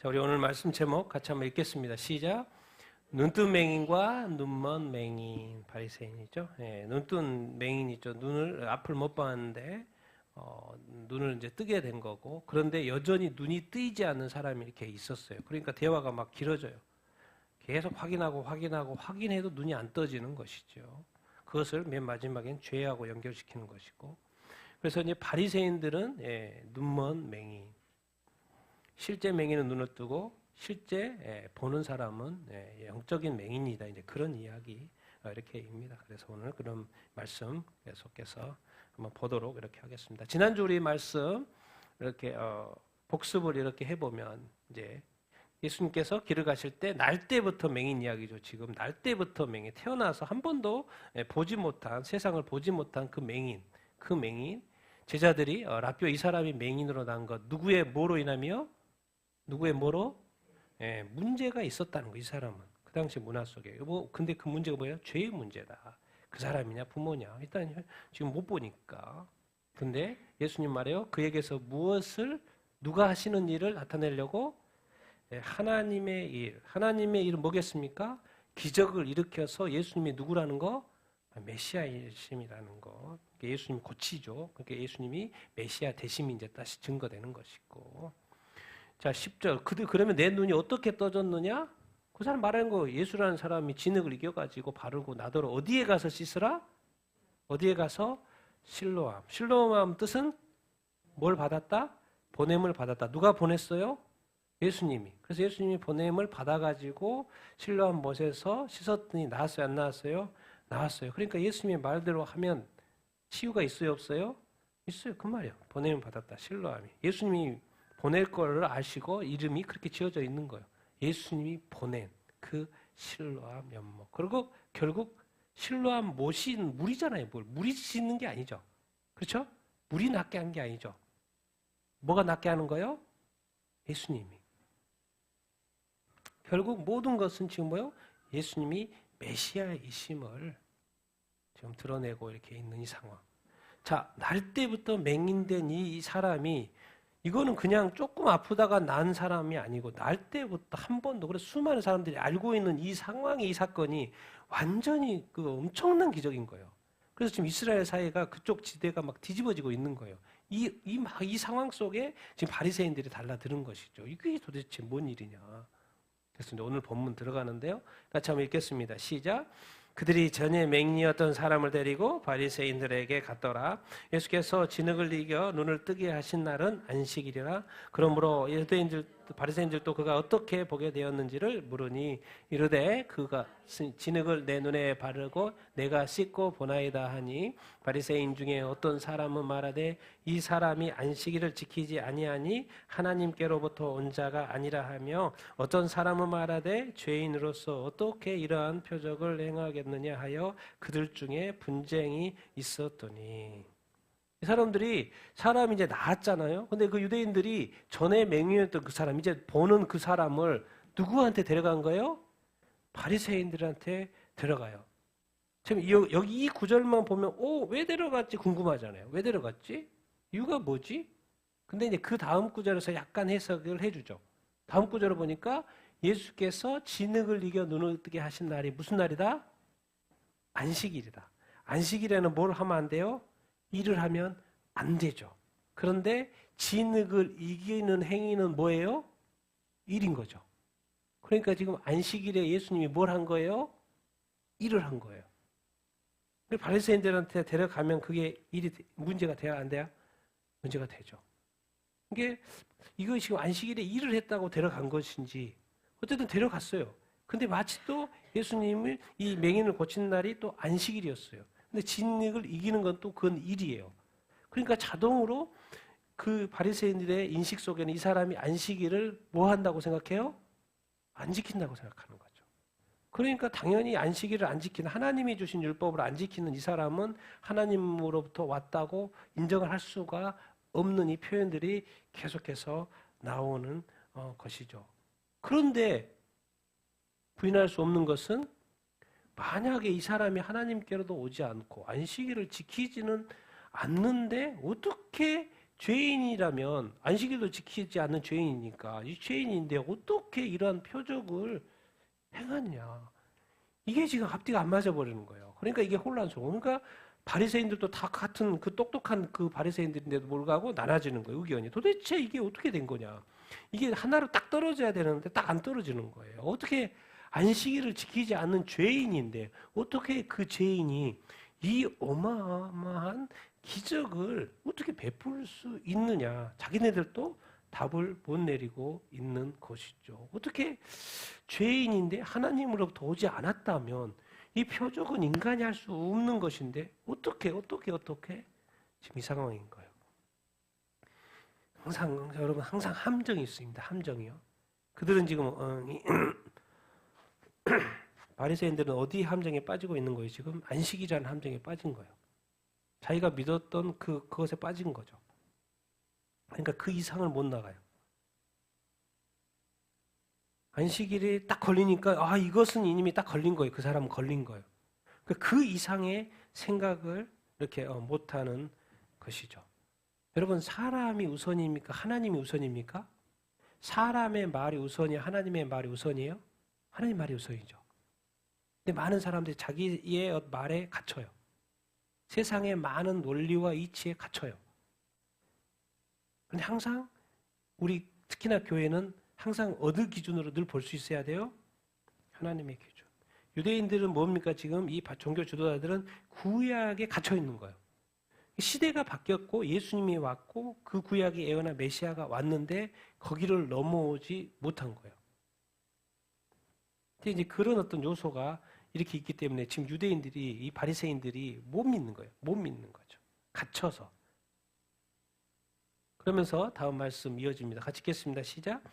자, 우리 오늘 말씀 제목 같이 한번 읽겠습니다. 시작. 눈뜬 맹인과 눈먼 맹인, 바리새인이죠. 예, 눈뜬 맹인이죠. 눈을 앞을 못 봤는데 눈을 이제 뜨게 된 거고, 그런데 여전히 눈이 뜨이지 않는 사람이 이렇게 있었어요. 그러니까 대화가 막 길어져요. 계속 확인해도 눈이 안 떠지는 것이죠. 그것을 맨 마지막엔 죄하고 연결시키는 것이고, 그래서 이제 바리새인들은 눈먼 맹인, 실제 맹인은 눈을 뜨고 실제 보는 사람은 영적인 맹인이다. 이제 그런 이야기 이렇게입니다. 그래서 오늘 그런 말씀 계속해서 한번 보도록 이렇게 하겠습니다. 지난주 우리 말씀 이렇게 복습을 이렇게 해보면 이제 예수님께서 길을 가실 때 날 때부터 맹인 이야기죠. 지금 날 때부터 맹인, 태어나서 한 번도 보지 못한, 세상을 보지 못한 그 맹인, 제자들이 라비오 이 사람이 맹인으로 난 것, 누구의 뭐로 인하며? 누구의 뭐로? 문제가 있었다는 거. 이 사람은 그 당시 문화 속에 근데 그 문제가 뭐예요? 죄의 문제다. 그 사람이냐 부모냐 일단 지금 못 보니까. 근데 예수님 말해요. 그에게서 무엇을, 누가 하시는 일을 나타내려고? 하나님의 일은 뭐겠습니까? 기적을 일으켜서 예수님이 누구라는 거? 메시아이심이라는 거. 예수님이 고치죠. 그러니까 예수님이 메시아 되심이 이제 다시 증거되는 것이고. 자, 10절. 그러면 내 눈이 어떻게 떠졌느냐? 그 사람 말하는 거, 예수라는 사람이 진흙을 이겨가지고 바르고 나더러 어디에 가서 씻으라? 어디에 가서? 실로암. 실로암 뜻은 뭘 받았다? 보냄을 받았다. 누가 보냈어요? 예수님이. 그래서 예수님이 보냄을 받아가지고 실로암 못에서 씻었더니 나았어요? 안 나았어요? 나았어요. 그러니까 예수님의 말대로 하면 치유가 있어요? 없어요? 있어요. 그 말이에요. 보냄을 받았다. 실로암이. 예수님이 보낼 거를 아시고 이름이 그렇게 지어져 있는 거예요. 예수님이 보낸 그 실로암 연못. 그리고 결국 실로암 못이 물이잖아요. 물이 씻는 게 아니죠. 그렇죠? 물이 낫게 한 게 아니죠. 뭐가 낫게 하는 거예요? 예수님이. 결국 모든 것은 지금 뭐예요? 예수님이 메시아이심을 지금 드러내고 이렇게 있는 이 상황. 자, 날 때부터 맹인된 이 사람이, 이거는 그냥 조금 아프다가 난 사람이 아니고 날 때부터 한 번도, 그래서 수많은 사람들이 알고 있는 이 상황이, 이 사건이 완전히 그 엄청난 기적인 거예요. 그래서 지금 이스라엘 사회가 그쪽 지대가 막 뒤집어지고 있는 거예요. 이 상황 속에 지금 바리새인들이 달라드는 것이죠. 이게 도대체 뭔 일이냐. 그래서 이제 오늘 본문 들어가는데요. 같이 한번 읽겠습니다. 시작. 그들이 전에 맹인이었던 사람을 데리고 바리새인들에게 갔더라. 예수께서 진흙을 이겨 눈을 뜨게 하신 날은 안식일이라. 그러므로 바리새인들도 그가 어떻게 보게 되었는지를 물으니 이르되 그가 진흙을 내 눈에 바르고 내가 씻고 보나이다 하니, 바리새인 중에 어떤 사람은 말하되 이 사람이 안식일을 지키지 아니하니 하나님께로부터 온 자가 아니라 하며, 어떤 사람은 말하되 죄인으로서 어떻게 이러한 표적을 행하겠느냐 하여 그들 중에 분쟁이 있었더니. 이 사람이 이제 나았잖아요. 근데 그 유대인들이 전에 맹인이었던 그 사람, 이제 보는 그 사람을 누구한테 데려간 거예요? 바리새인들한테 데려가요. 지금 여기 이 구절만 보면 왜 데려갔지 궁금하잖아요. 왜 데려갔지? 이유가 뭐지? 근데 이제 그 다음 구절에서 약간 해석을 해주죠. 다음 구절을 보니까 예수께서 진흙을 이겨 눈을 뜨게 하신 날이 무슨 날이다? 안식일이다. 안식일에는 뭘 하면 안 돼요? 일을 하면 안 되죠. 그런데 진흙을 이기는 행위는 뭐예요? 일인 거죠. 그러니까 지금 안식일에 예수님이 뭘 한 거예요? 일을 한 거예요. 바리새인들한테 데려가면 그게 문제가 돼야 안 돼요? 문제가 되죠. 이거 지금 안식일에 일을 했다고 데려간 것인지 어쨌든 데려갔어요. 근데 마치 또 예수님을 이 맹인을 고친 날이 또 안식일이었어요. 근데 진흙을 이기는 건 또 그건 일이에요. 그러니까 자동으로 그 바리새인들의 인식 속에는 이 사람이 안식일을 뭐 한다고 생각해요? 안 지킨다고 생각하는 거죠. 그러니까 당연히 안식일을 안 지키는, 하나님이 주신 율법을 안 지키는 이 사람은 하나님으로부터 왔다고 인정을 할 수가 없는 이 표현들이 계속해서 나오는 것이죠. 그런데 부인할 수 없는 것은, 만약에 이 사람이 하나님께로도 오지 않고 안식일을 지키지는 않는데 어떻게 죄인이라면 안식일도 지키지 않는 죄인이니까 이 죄인인데 어떻게 이러한 표적을 행하냐. 이게 지금 앞뒤가 안 맞아버리는 거예요. 그러니까 이게 혼란스러워. 그러니까 바리새인들도 다 같은 그 똑똑한 그 바리새인들인데도 불구하고 나눠지는 거예요. 의견이. 도대체 이게 어떻게 된 거냐. 이게 하나로 딱 떨어져야 되는데 딱 안 떨어지는 거예요. 어떻게 안식일을 지키지 않는 죄인인데 어떻게 그 죄인이 이 어마어마한 기적을 어떻게 베풀 수 있느냐. 자기네들도 답을 못 내리고 있는 것이죠. 어떻게 죄인인데 하나님으로부터 오지 않았다면 이 표적은 인간이 할 수 없는 것인데 어떻게 지금 이 상황인 거예요. 항상 여러분 항상 함정이 있습니다. 함정이요. 그들은 지금 바리새인들은 어디 함정에 빠지고 있는 거예요? 지금 안식이라는 함정에 빠진 거예요. 자기가 믿었던 그것에 빠진 거죠. 그러니까 그 이상을 못 나가요. 안식일이 딱 걸리니까 이것은 이님이 딱 걸린 거예요. 그 사람은 걸린 거예요. 그 이상의 생각을 이렇게 못하는 것이죠. 여러분 사람이 우선입니까? 하나님이 우선입니까? 사람의 말이 우선이에요? 하나님의 말이 우선이에요? 하나님 말이 우선이죠. 근데 많은 사람들이 자기의 말에 갇혀요. 세상의 많은 논리와 이치에 갇혀요. 근데 항상 우리 특히나 교회는 항상 어느 기준으로 늘 볼 수 있어야 돼요? 하나님의 기준. 유대인들은 뭡니까? 지금 이 종교 지도자들은 구약에 갇혀 있는 거예요. 시대가 바뀌었고 예수님이 왔고 그 구약의 예언한 메시아가 왔는데 거기를 넘어오지 못한 거예요. 근데 이제 그런 어떤 요소가 이렇게 있기 때문에 지금 유대인들이 이 바리새인들이 못 믿는 거예요. 못 믿는 거죠. 갇혀서. 그러면서 다음 말씀 이어집니다. 같이 읽겠습니다. 시작.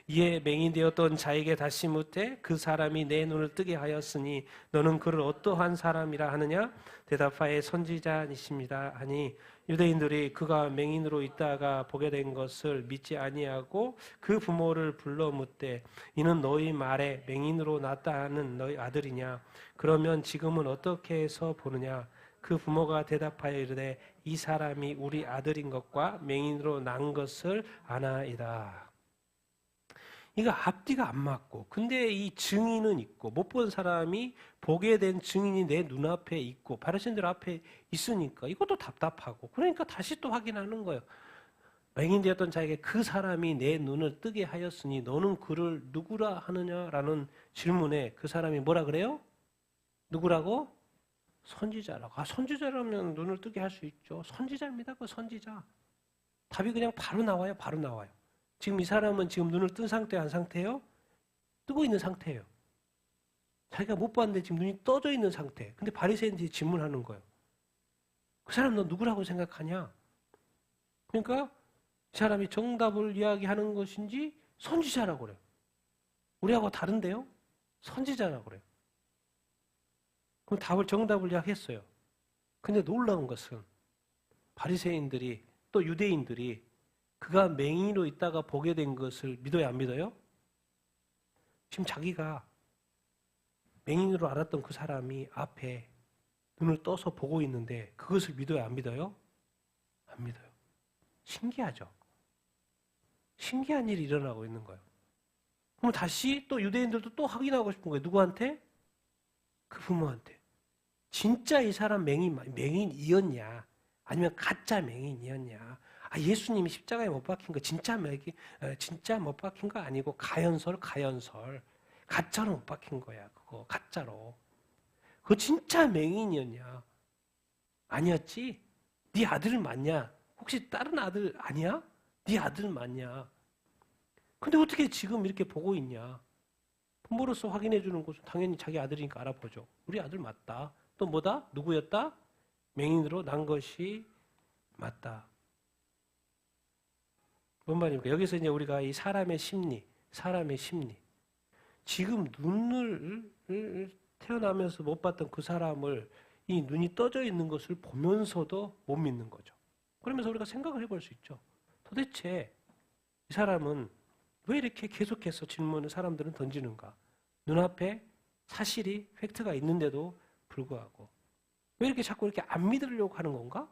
이에 맹인되었던 자에게 다시 묻되 그 사람이 내 눈을 뜨게 하였으니 너는 그를 어떠한 사람이라 하느냐? 대답하여 선지자니십니다 하니 유대인들이 그가 맹인으로 있다가 보게 된 것을 믿지 아니하고 그 부모를 불러 묻되 이는 너희 말에 맹인으로 났다 하는 너희 아들이냐? 그러면 지금은 어떻게 해서 보느냐? 그 부모가 대답하여 이르되 이 사람이 우리 아들인 것과 맹인으로 난 것을 아나이다. 이거 앞뒤가 안 맞고 근데 이 증인은 있고 못 본 사람이 보게 된 증인이 내 눈앞에 있고 바리새인들 앞에 있으니까 이것도 답답하고 그러니까 다시 또 확인하는 거예요. 맹인되었던 자에게 그 사람이 내 눈을 뜨게 하였으니 너는 그를 누구라 하느냐라는 질문에 그 사람이 뭐라 그래요? 누구라고? 선지자라고. 선지자라면 눈을 뜨게 할 수 있죠. 선지자입니다. 그 선지자. 답이 그냥 바로 나와요. 바로 나와요. 지금 이 사람은 지금 눈을 뜬 상태예요? 안 상태예요? 뜨고 있는 상태예요. 자기가 못 봤는데 지금 눈이 떠져 있는 상태. 근데 바리새인들이 질문하는 거예요. 그 사람 너 누구라고 생각하냐? 그러니까 이 사람이 정답을 이야기하는 것인지 선지자라고 그래요. 우리하고 다른데요? 선지자라고 그래요. 그럼 정답을 이야기했어요. 근데 놀라운 것은 바리새인들이 또 유대인들이 그가 맹인으로 있다가 보게 된 것을 믿어요, 안 믿어요? 지금 자기가 맹인으로 알았던 그 사람이 앞에 눈을 떠서 보고 있는데 그것을 믿어요, 안 믿어요? 안 믿어요. 신기하죠? 신기한 일이 일어나고 있는 거예요. 그럼 다시 또 유대인들도 또 확인하고 싶은 거예요. 누구한테? 그 부모한테. 진짜 이 사람 맹인이었냐? 아니면 가짜 맹인이었냐? 예수님이 십자가에 못 박힌 거 진짜 못 박힌 거 아니고 가연설. 가짜로 못 박힌 거야. 그거 가짜로. 그거 진짜 맹인이었냐? 아니었지? 네 아들 맞냐? 혹시 다른 아들 아니야? 네 아들 맞냐? 근데 어떻게 지금 이렇게 보고 있냐? 부모로서 확인해 주는 것은 당연히 자기 아들이니까 알아보죠. 우리 아들 맞다. 또 뭐다? 누구였다? 맹인으로 난 것이 맞다. 뭔 말입니까? 여기서 이제 우리가 이 사람의 심리. 지금 눈을 태어나면서 못 봤던 그 사람을 이 눈이 떠져 있는 것을 보면서도 못 믿는 거죠. 그러면서 우리가 생각을 해볼 수 있죠. 도대체 이 사람은 왜 이렇게 계속해서 질문을 사람들은 던지는가? 눈앞에 사실이 팩트가 있는데도 불구하고 왜 이렇게 자꾸 이렇게 안 믿으려고 하는 건가?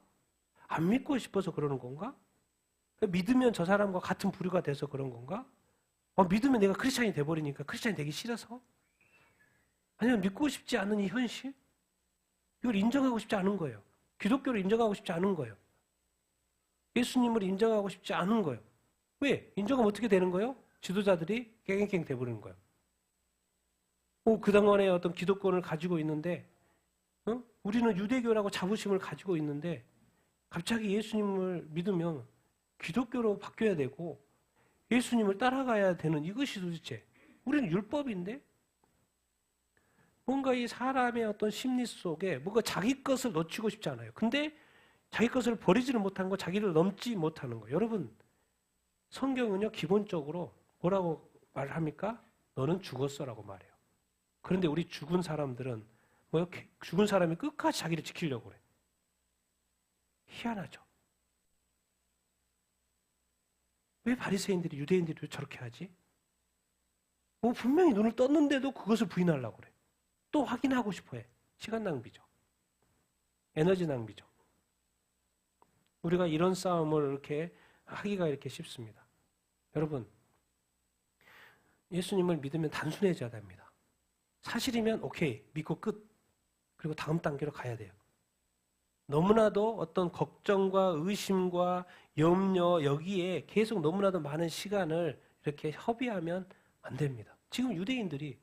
안 믿고 싶어서 그러는 건가? 믿으면 저 사람과 같은 부류가 돼서 그런 건가? 믿으면 내가 크리스찬이 돼버리니까 크리스찬이 되기 싫어서? 아니면 믿고 싶지 않은 이 현실? 이걸 인정하고 싶지 않은 거예요. 기독교를 인정하고 싶지 않은 거예요. 예수님을 인정하고 싶지 않은 거예요. 왜? 인정하면 어떻게 되는 거예요? 지도자들이 깽깽깽 돼버리는 거예요. 그동안에 어떤 기독권을 가지고 있는데, 우리는 유대교라고 자부심을 가지고 있는데, 갑자기 예수님을 믿으면 기독교로 바뀌어야 되고, 예수님을 따라가야 되는 이것이 도대체, 우리는 율법인데? 뭔가 이 사람의 어떤 심리 속에 뭔가 자기 것을 놓치고 싶지 않아요. 근데 자기 것을 버리지를 못한 거, 자기를 넘지 못하는 거. 여러분, 성경은요, 기본적으로 뭐라고 말합니까? 너는 죽었어라고 말해요. 그런데 우리 죽은 사람들은 뭐요? 죽은 사람이 끝까지 자기를 지키려고 그래. 희한하죠. 왜 바리새인들이 유대인들이 왜 저렇게 하지? 분명히 눈을 떴는데도 그것을 부인하려고 그래. 또 확인하고 싶어해. 시간 낭비죠. 에너지 낭비죠. 우리가 이런 싸움을 이렇게 하기가 이렇게 쉽습니다. 여러분, 예수님을 믿으면 단순해져야 됩니다. 사실이면 오케이, 믿고 끝. 그리고 다음 단계로 가야 돼요. 너무나도 어떤 걱정과 의심과 염려, 여기에 계속 너무나도 많은 시간을 이렇게 허비하면 안 됩니다. 지금 유대인들이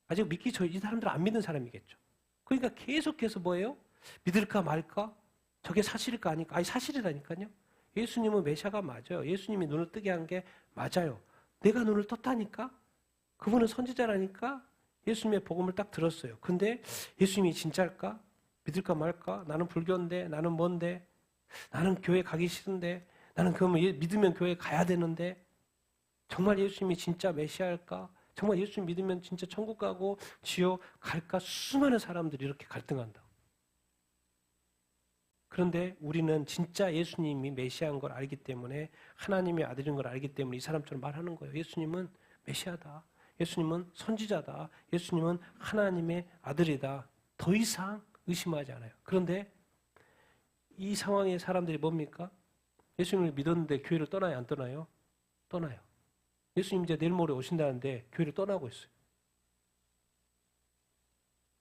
아직 이 사람들 안 믿는 사람이겠죠. 그러니까 계속해서 뭐예요? 믿을까 말까? 저게 사실일까 아닐까? 아니, 사실이라니까요. 예수님은 메시아가 맞아요. 예수님이 눈을 뜨게 한 게 맞아요. 내가 눈을 떴다니까? 그분은 선지자라니까? 예수님의 복음을 딱 들었어요. 근데 예수님이 진짜일까? 믿을까 말까? 나는 불교인데, 나는 뭔데? 나는 교회 가기 싫은데, 나는 그러면 믿으면 교회 가야 되는데, 정말 예수님이 진짜 메시아일까? 정말 예수님 믿으면 진짜 천국 가고 지옥 갈까? 수많은 사람들이 이렇게 갈등한다. 그런데 우리는 진짜 예수님이 메시아인 걸 알기 때문에, 하나님의 아들인 걸 알기 때문에 이 사람처럼 말하는 거예요. 예수님은 메시아다. 예수님은 선지자다. 예수님은 하나님의 아들이다. 더 이상 의심하지 않아요. 그런데 이 상황의 사람들이 뭡니까? 예수님을 믿었는데 교회를 떠나요? 안 떠나요? 떠나요. 예수님 이제 내일 모레 오신다는데 교회를 떠나고 있어요.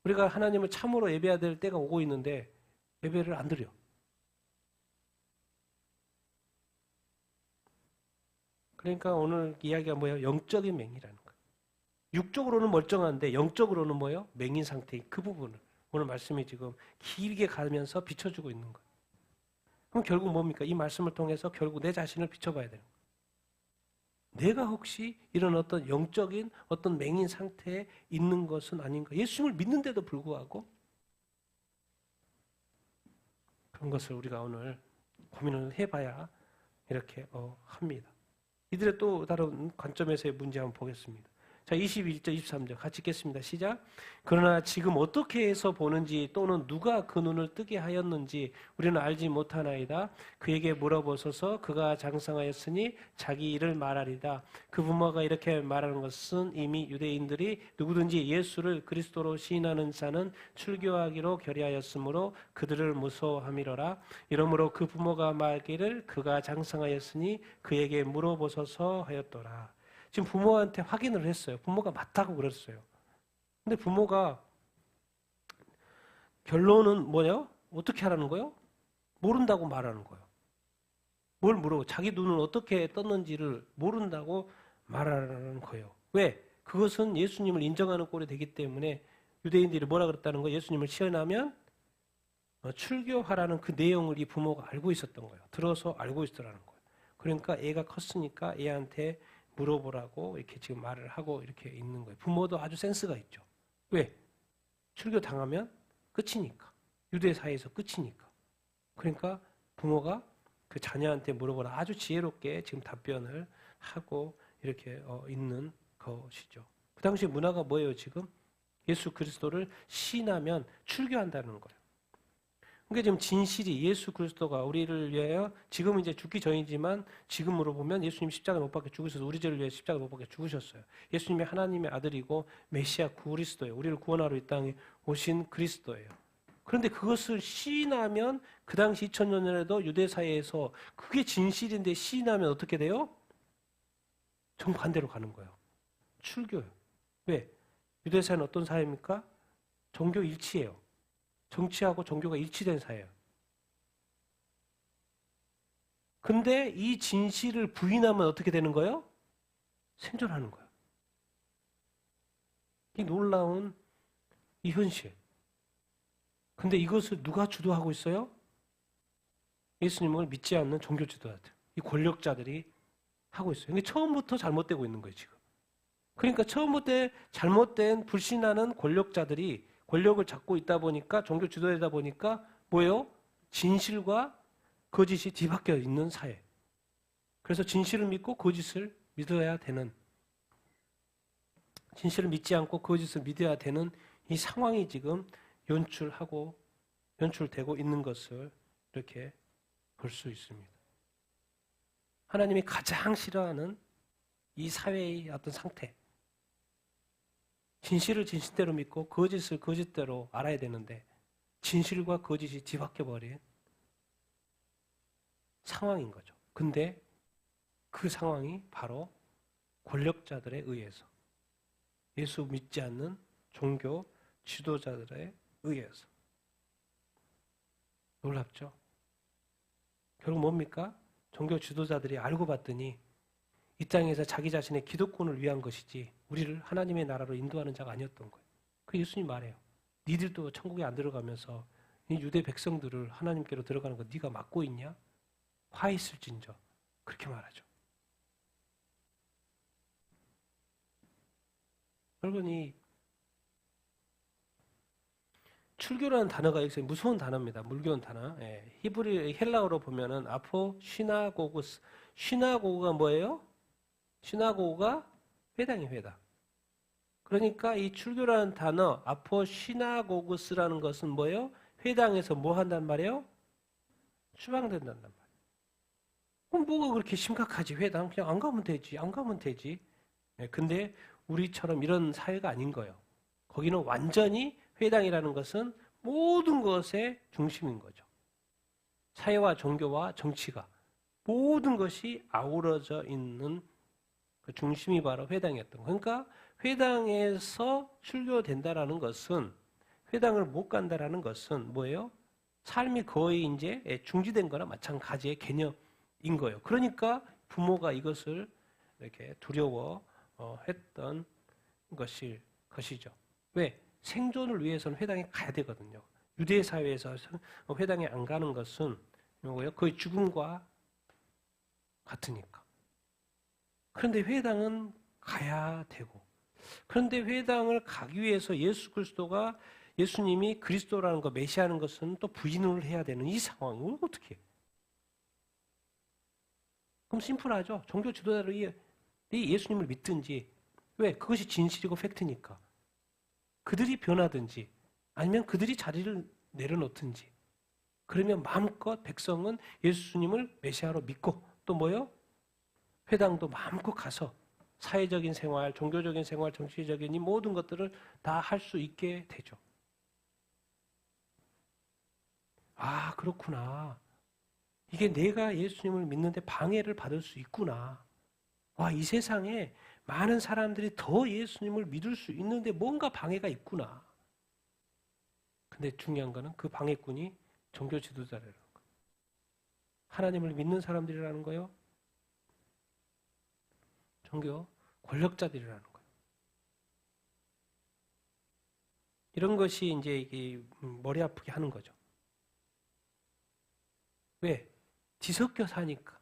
우리가 하나님을 참으로 예배해야 될 때가 오고 있는데 예배를 안 드려. 그러니까 오늘 이야기가 뭐예요? 영적인 맹이라는 거예요. 육적으로는 멀쩡한데 영적으로는 뭐예요? 맹인 상태인 그 부분을 오늘 말씀이 지금 길게 가면서 비춰주고 있는 거예요. 그럼 결국 뭡니까? 이 말씀을 통해서 결국 내 자신을 비춰봐야 돼요. 내가 혹시 이런 어떤 영적인 어떤 맹인 상태에 있는 것은 아닌가? 예수님을 믿는데도 불구하고 그런 것을 우리가 오늘 고민을 해봐야 이렇게 합니다. 이들의 또 다른 관점에서의 문제 한번 보겠습니다. 자, 21절, 23절 같이 읽겠습니다. 시작. 그러나 지금 어떻게 해서 보는지 또는 누가 그 눈을 뜨게 하였는지 우리는 알지 못하나이다. 그에게 물어보소서. 그가 장성하였으니 자기 일을 말하리다. 그 부모가 이렇게 말하는 것은 이미 유대인들이 누구든지 예수를 그리스도로 시인하는 자는 출교하기로 결의하였으므로 그들을 무서워함이로라. 이러므로 그 부모가 말기를 그가 장성하였으니 그에게 물어보소서 하였더라. 지금 부모한테 확인을 했어요. 부모가 맞다고 그랬어요. 근데 부모가 결론은 뭐예요? 어떻게 하라는 거예요? 모른다고 말하는 거예요. 뭘 물어? 자기 눈을 어떻게 떴는지를 모른다고 말하는 거예요. 왜? 그것은 예수님을 인정하는 꼴이 되기 때문에 유대인들이 뭐라 그랬다는 거예요? 예수님을 시험하면 출교하라는 그 내용을 이 부모가 알고 있었던 거예요. 들어서 알고 있더라는 거예요. 그러니까 애가 컸으니까 애한테 물어보라고 이렇게 지금 말을 하고 이렇게 있는 거예요. 부모도 아주 센스가 있죠. 왜? 출교 당하면 끝이니까. 유대 사회에서 끝이니까. 그러니까 부모가 그 자녀한테 물어보라 아주 지혜롭게 지금 답변을 하고 이렇게 있는 것이죠. 그 당시 문화가 뭐예요, 지금? 예수 그리스도를 시인하면 출교한다는 거예요. 그러니까 지금 진실이 예수 그리스도가 우리를 위하여 지금은 이제 죽기 전이지만 지금으로 보면 예수님 십자가 못 박혀 죽으셔서 우리 죄를 위해 십자가 못 박혀 죽으셨어요. 예수님이 하나님의 아들이고 메시아 그리스도예요. 우리를 구원하러 이 땅에 오신 그리스도예요. 그런데 그것을 시인하면 그 당시 2000년 전에도 유대 사회에서 그게 진실인데 시인하면 어떻게 돼요? 정반대로 가는 거예요. 출교예요. 왜? 유대 사회는 어떤 사회입니까? 종교 일치예요. 정치하고 종교가 일치된 사회예요. 근데 이 진실을 부인하면 어떻게 되는 거예요? 생존하는 거예요. 이 놀라운 이 현실. 근데 이것을 누가 주도하고 있어요? 예수님을 믿지 않는 종교 지도자들, 이 권력자들이 하고 있어요. 이게 처음부터 잘못되고 있는 거예요, 지금. 그러니까 처음부터 잘못된 불신하는 권력자들이 권력을 잡고 있다 보니까, 종교 지도자다 보니까 뭐예요? 진실과 거짓이 뒤바뀌어 있는 사회. 그래서 진실을 믿고 거짓을 믿어야 되는, 진실을 믿지 않고 거짓을 믿어야 되는 이 상황이 지금 연출되고 있는 것을 이렇게 볼 수 있습니다. 하나님이 가장 싫어하는 이 사회의 어떤 상태. 진실을 진실대로 믿고 거짓을 거짓대로 알아야 되는데 진실과 거짓이 뒤바뀌어 버린 상황인 거죠. 근데 그 상황이 바로 권력자들에 의해서, 예수 믿지 않는 종교 지도자들에 의해서. 놀랍죠? 결국 뭡니까? 종교 지도자들이 알고 봤더니 이 땅에서 자기 자신의 기득권을 위한 것이지 우리를 하나님의 나라로 인도하는 자가 아니었던 거예요. 그 예수님 말해요. 니들도 천국에 안 들어가면서 이 유대 백성들을 하나님께로 들어가는 거 네가 막고 있냐? 화 있을진저. 그렇게 말하죠. 여러분, 이 출교라는 단어가 여기서 무서운 단어입니다. 물교원 단어. 히브리 헬라어로 보면은 아포 시나고구스. 시나고그가 뭐예요? 시나고그가 회당이에요, 회당. 그러니까 이 출교라는 단어 아포 시나고구스라는 것은 뭐예요? 회당에서 뭐 한단 말이에요? 추방된단 말이에요. 그럼 뭐가 그렇게 심각하지? 회당 그냥 안 가면 되지. 안 가면 되지. 근데 우리처럼 이런 사회가 아닌 거예요. 거기는 완전히 회당이라는 것은 모든 것의 중심인 거죠. 사회와 종교와 정치가 모든 것이 아우러져 있는 그 중심이 바로 회당이었던 거예요. 그러니까 회당에서 출교된다라는 것은, 회당을 못 간다라는 것은 뭐예요? 삶이 거의 이제 중지된 거나 마찬가지의 개념인 거예요. 그러니까 부모가 이것을 이렇게 두려워했던 것이죠. 왜? 생존을 위해서는 회당에 가야 되거든요. 유대 사회에서 회당에 안 가는 것은 뭐예요? 거의 죽음과 같으니까. 그런데 회당은 가야 되고, 그런데 회당을 가기 위해서 예수 그리스도가, 예수님이 그리스도라는 거, 메시아라는 것은 또 부인을 해야 되는 이 상황을 어떻게 해요? 그럼 심플하죠. 종교 지도자들이 예수님을 믿든지, 왜? 그것이 진실이고 팩트니까. 그들이 변하든지 아니면 그들이 자리를 내려놓든지, 그러면 마음껏 백성은 예수님을 메시아로 믿고 또 뭐요? 회당도 마음껏 가서 사회적인 생활, 종교적인 생활, 정치적인 이 모든 것들을 다 할 수 있게 되죠. 아, 그렇구나. 이게 내가 예수님을 믿는데 방해를 받을 수 있구나. 와, 이 세상에 많은 사람들이 더 예수님을 믿을 수 있는데 뭔가 방해가 있구나. 근데 중요한 거는 그 방해꾼이 종교 지도자라는 거예요. 하나님을 믿는 사람들이라는 거예요. 종교 권력자들이라는 거예요. 이런 것이 이제 이게 머리 아프게 하는 거죠. 왜? 뒤섞여 사니까.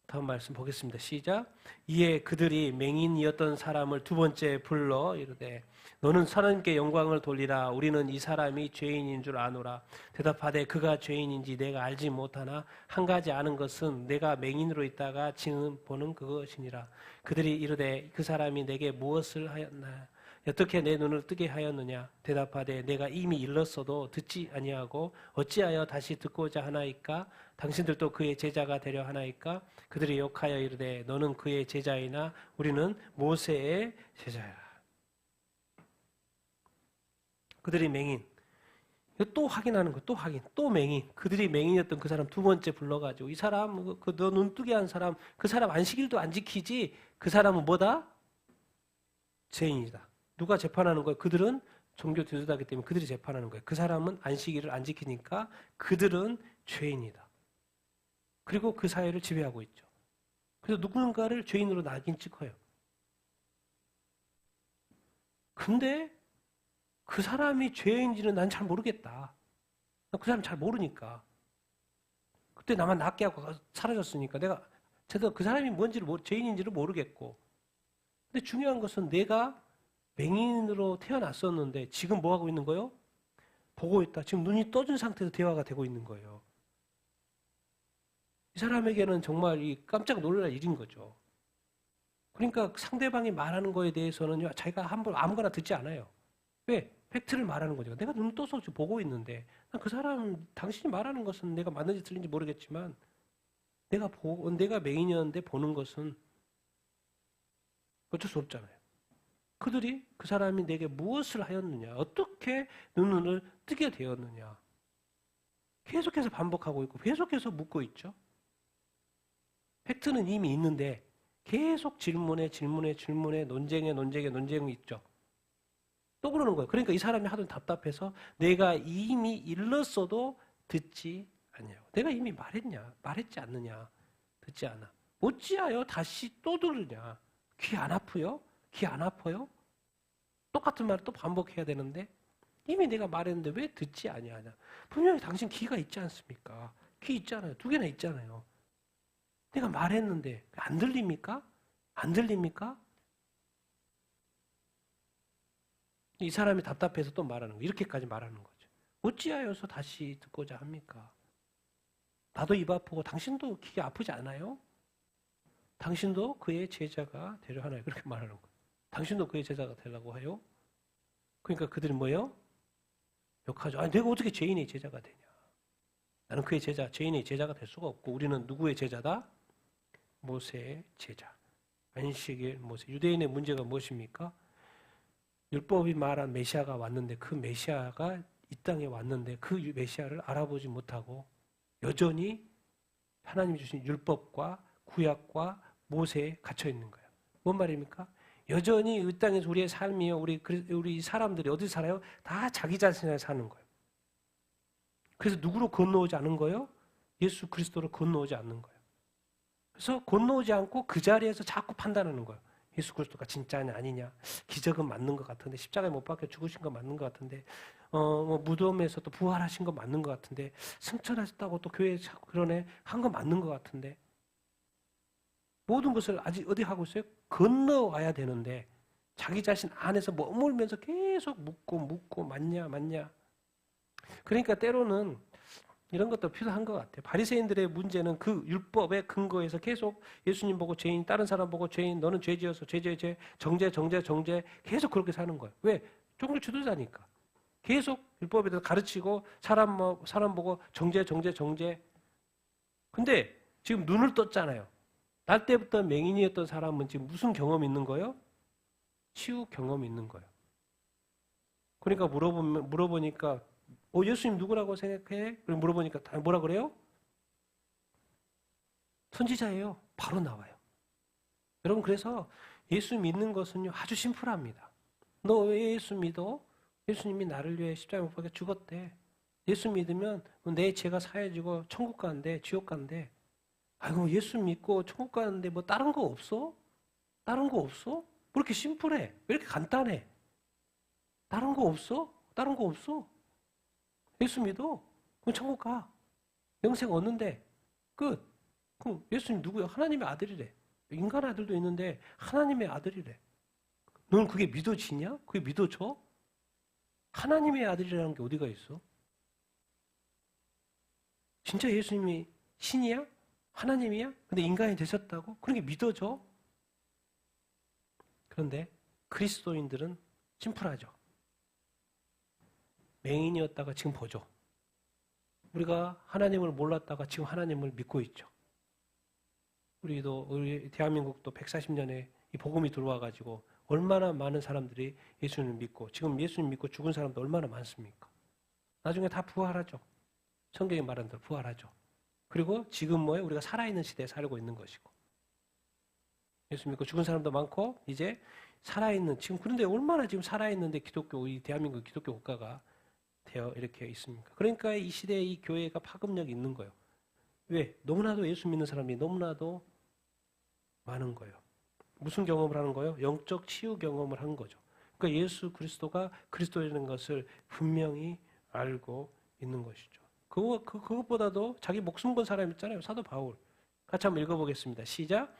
다음 말씀 보겠습니다. 시작. 이에 그들이 맹인이었던 사람을 두 번째 불러 이르되 너는 하나님께 영광을 돌리라. 우리는 이 사람이 죄인인 줄 아노라. 대답하되 그가 죄인인지 내가 알지 못하나 한 가지 아는 것은 내가 맹인으로 있다가 지금 보는 그것이니라. 그들이 이르되 그 사람이 내게 무엇을 하였나? 어떻게 내 눈을 뜨게 하였느냐? 대답하되 내가 이미 일렀어도 듣지 아니하고 어찌하여 다시 듣고자 하나이까? 당신들도 그의 제자가 되려 하나이까? 그들이 욕하여 이르되 너는 그의 제자이나 우리는 모세의 제자야. 그들이 맹인. 이거 또 확인하는 거, 또 확인, 또 맹인. 그들이 맹인이었던 그 사람 두 번째 불러가지고 이 사람, 너 눈뜨게 한 사람, 그 사람 안식일도 안 지키지. 그 사람은 뭐다? 죄인이다. 누가 재판하는 거예요? 그들은 종교 지도자이기 때문에 그들이 재판하는 거예요. 그 사람은 안식일을 안 지키니까 그들은 죄인이다. 그리고 그 사회를 지배하고 있죠. 그래서 누군가를 죄인으로 낙인 찍어요. 근데 그 사람이 죄인지는 난 잘 모르겠다. 그 사람 잘 모르니까. 그때 나만 낫게 하고 사라졌으니까 내가 제대로 그 사람이 뭔지를 죄인인지를 모르겠고. 근데 중요한 것은 내가 맹인으로 태어났었는데 지금 뭐 하고 있는 거예요? 보고 있다. 지금 눈이 떠진 상태에서 대화가 되고 있는 거예요. 이 사람에게는 정말 이 깜짝 놀랄 일인 거죠. 그러니까 상대방이 말하는 거에 대해서는요, 자기가 한번 아무거나 듣지 않아요. 왜? 팩트를 말하는 거죠. 내가 눈 떠서 보고 있는데, 그 사람, 당신이 말하는 것은 내가 맞는지 틀린지 모르겠지만, 내가 맹인이었는데 보는 것은 어쩔 수 없잖아요. 그들이 그 사람이 내게 무엇을 하였느냐, 어떻게 눈을 뜨게 되었느냐, 계속해서 반복하고 있고, 계속해서 묻고 있죠. 팩트는 이미 있는데, 계속 질문에, 논쟁이 있죠. 또 그러는 거예요. 그러니까 이 사람이 하도 답답해서 내가 이미 일렀어도 듣지 않냐고. 내가 이미 말했지 않느냐. 듣지 않아. 어찌하여 다시 또 들으냐. 귀 안 아프요? 귀 안 아파요? 똑같은 말을 또 반복해야 되는데 이미 내가 말했는데 왜 듣지 아니하냐. 분명히 당신 귀가 있지 않습니까? 귀 있잖아요. 2개나 있잖아요. 내가 말했는데 안 들립니까? 안 들립니까? 이 사람이 답답해서 또 말하는 거. 이렇게까지 말하는 거죠. 어찌하여서 다시 듣고자 합니까? 나도 입 아프고 당신도 귀가 아프지 않아요? 당신도 그의 제자가 되려 하나요? 그렇게 말하는 거예요. 당신도 그의 제자가 되려고 해요? 그러니까 그들이 뭐예요? 욕하죠. 아니, 내가 어떻게 죄인의 제자가 되냐? 나는 그의 제자, 죄인의 제자가 될 수가 없고 우리는 누구의 제자다? 모세의 제자. 안식일 모세. 유대인의 문제가 무엇입니까? 율법이 말한 메시아가 왔는데 그 메시아가 이 땅에 왔는데 그 메시아를 알아보지 못하고 여전히 하나님이 주신 율법과 구약과 모세에 갇혀 있는 거예요. 뭔 말입니까? 여전히 이 땅에서 우리의 삶이요, 우리 사람들이 어디 살아요? 다 자기 자신에 사는 거예요. 그래서 누구로 건너오지 않은 거예요? 예수 그리스도로 건너오지 않는 거예요. 그래서 건너오지 않고 그 자리에서 자꾸 판단하는 거예요. 예수 그리스도가 진짜냐 아니냐, 기적은 맞는 것 같은데, 십자가에 못 박혀 죽으신 거 맞는 것 같은데, 무덤에서 또 부활하신 거 맞는 것 같은데, 승천하셨다고 또 교회에 자꾸 그러네 한 거 맞는 것 같은데, 모든 것을 아직 어디 하고 있어요? 건너와야 되는데 자기 자신 안에서 머물면서 계속 묻고 맞냐. 그러니까 때로는 이런 것도 필요한 것 같아요. 바리새인들의 문제는 그 율법의 근거에서 계속 예수님 보고 죄인, 다른 사람 보고 죄인, 너는 죄지어서 죄, 정죄 계속 그렇게 사는 거예요. 왜? 종교 지도자니까. 계속 율법에 대해서 가르치고 사람 보고 정죄. 근데 지금 눈을 떴잖아요. 날 때부터 맹인이었던 사람은 지금 무슨 경험이 있는 거예요? 치유 경험이 있는 거예요. 그러니까 물어보니까 예수님 누구라고 생각해? 물어보니까 다 뭐라 그래요? 선지자예요. 바로 나와요. 여러분, 그래서 예수 믿는 것은요 아주 심플합니다. 너 왜 예수 믿어? 예수님이 나를 위해 십자가에 못 박혀 죽었대. 예수 믿으면 내 죄가 사해지고 천국 가는데, 지옥 가는데, 아이고 예수 믿고 천국 가는데 뭐 다른 거 없어? 다른 거 없어? 뭐 이렇게 심플해? 왜 이렇게 간단해? 다른 거 없어? 다른 거 없어? 예수 믿어? 그럼 천국 가. 영생 얻는데 끝. 그럼 예수님 누구야? 하나님의 아들이래. 인간 아들도 있는데 하나님의 아들이래. 너는 그게 믿어지냐? 그게 믿어져? 하나님의 아들이라는 게 어디가 있어? 진짜 예수님이 신이야? 하나님이야? 근데 인간이 되셨다고? 그런 게 믿어져? 그런데 그리스도인들은 심플하죠. 맹인이었다가 지금 보죠. 우리가 하나님을 몰랐다가 지금 하나님을 믿고 있죠. 우리 대한민국도 140년에 이 복음이 들어와가지고 얼마나 많은 사람들이 예수님을 믿고 지금 예수님 믿고 죽은 사람도 얼마나 많습니까? 나중에 다 부활하죠. 성경이 말한 대로 부활하죠. 그리고 지금 뭐예요? 우리가 살아있는 시대에 살고 있는 것이고 예수 믿고 죽은 사람도 많고 이제 살아있는 지금 그런데 얼마나 지금 살아있는데 기독교 이 대한민국 기독교 국가가 되어 이렇게 있습니까? 그러니까 이 시대에 이 교회가 파급력이 있는 거예요. 왜? 너무나도 예수 믿는 사람이 너무나도 많은 거예요. 무슨 경험을 하는 거예요? 영적 치유 경험을 한 거죠. 그러니까 예수 그리스도가 그리스도라는 것을 분명히 알고 있는 것이죠. 그것보다도 자기 목숨 건 사람 있잖아요. 사도 바울. 같이 한번 읽어보겠습니다. 시작.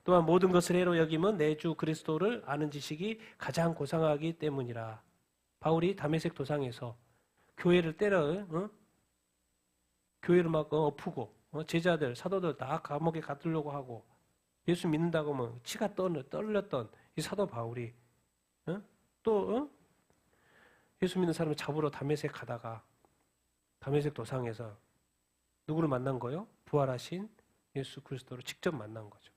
또한 모든 것을 해로 여김은 내 주 그리스도를 아는 지식이 가장 고상하기 때문이라. 바울이 다메섹 도상에서 교회를 교회를 막 엎고 제자들, 사도들 다 감옥에 가두려고 하고 예수 믿는다고 뭐 치가 떨렸던 이 사도 바울이 또 예수 믿는 사람을 잡으러 다메섹 가다가 다메섹 도상에서 누구를 만난 거예요? 부활하신 예수 그리스도를 직접 만난 거죠.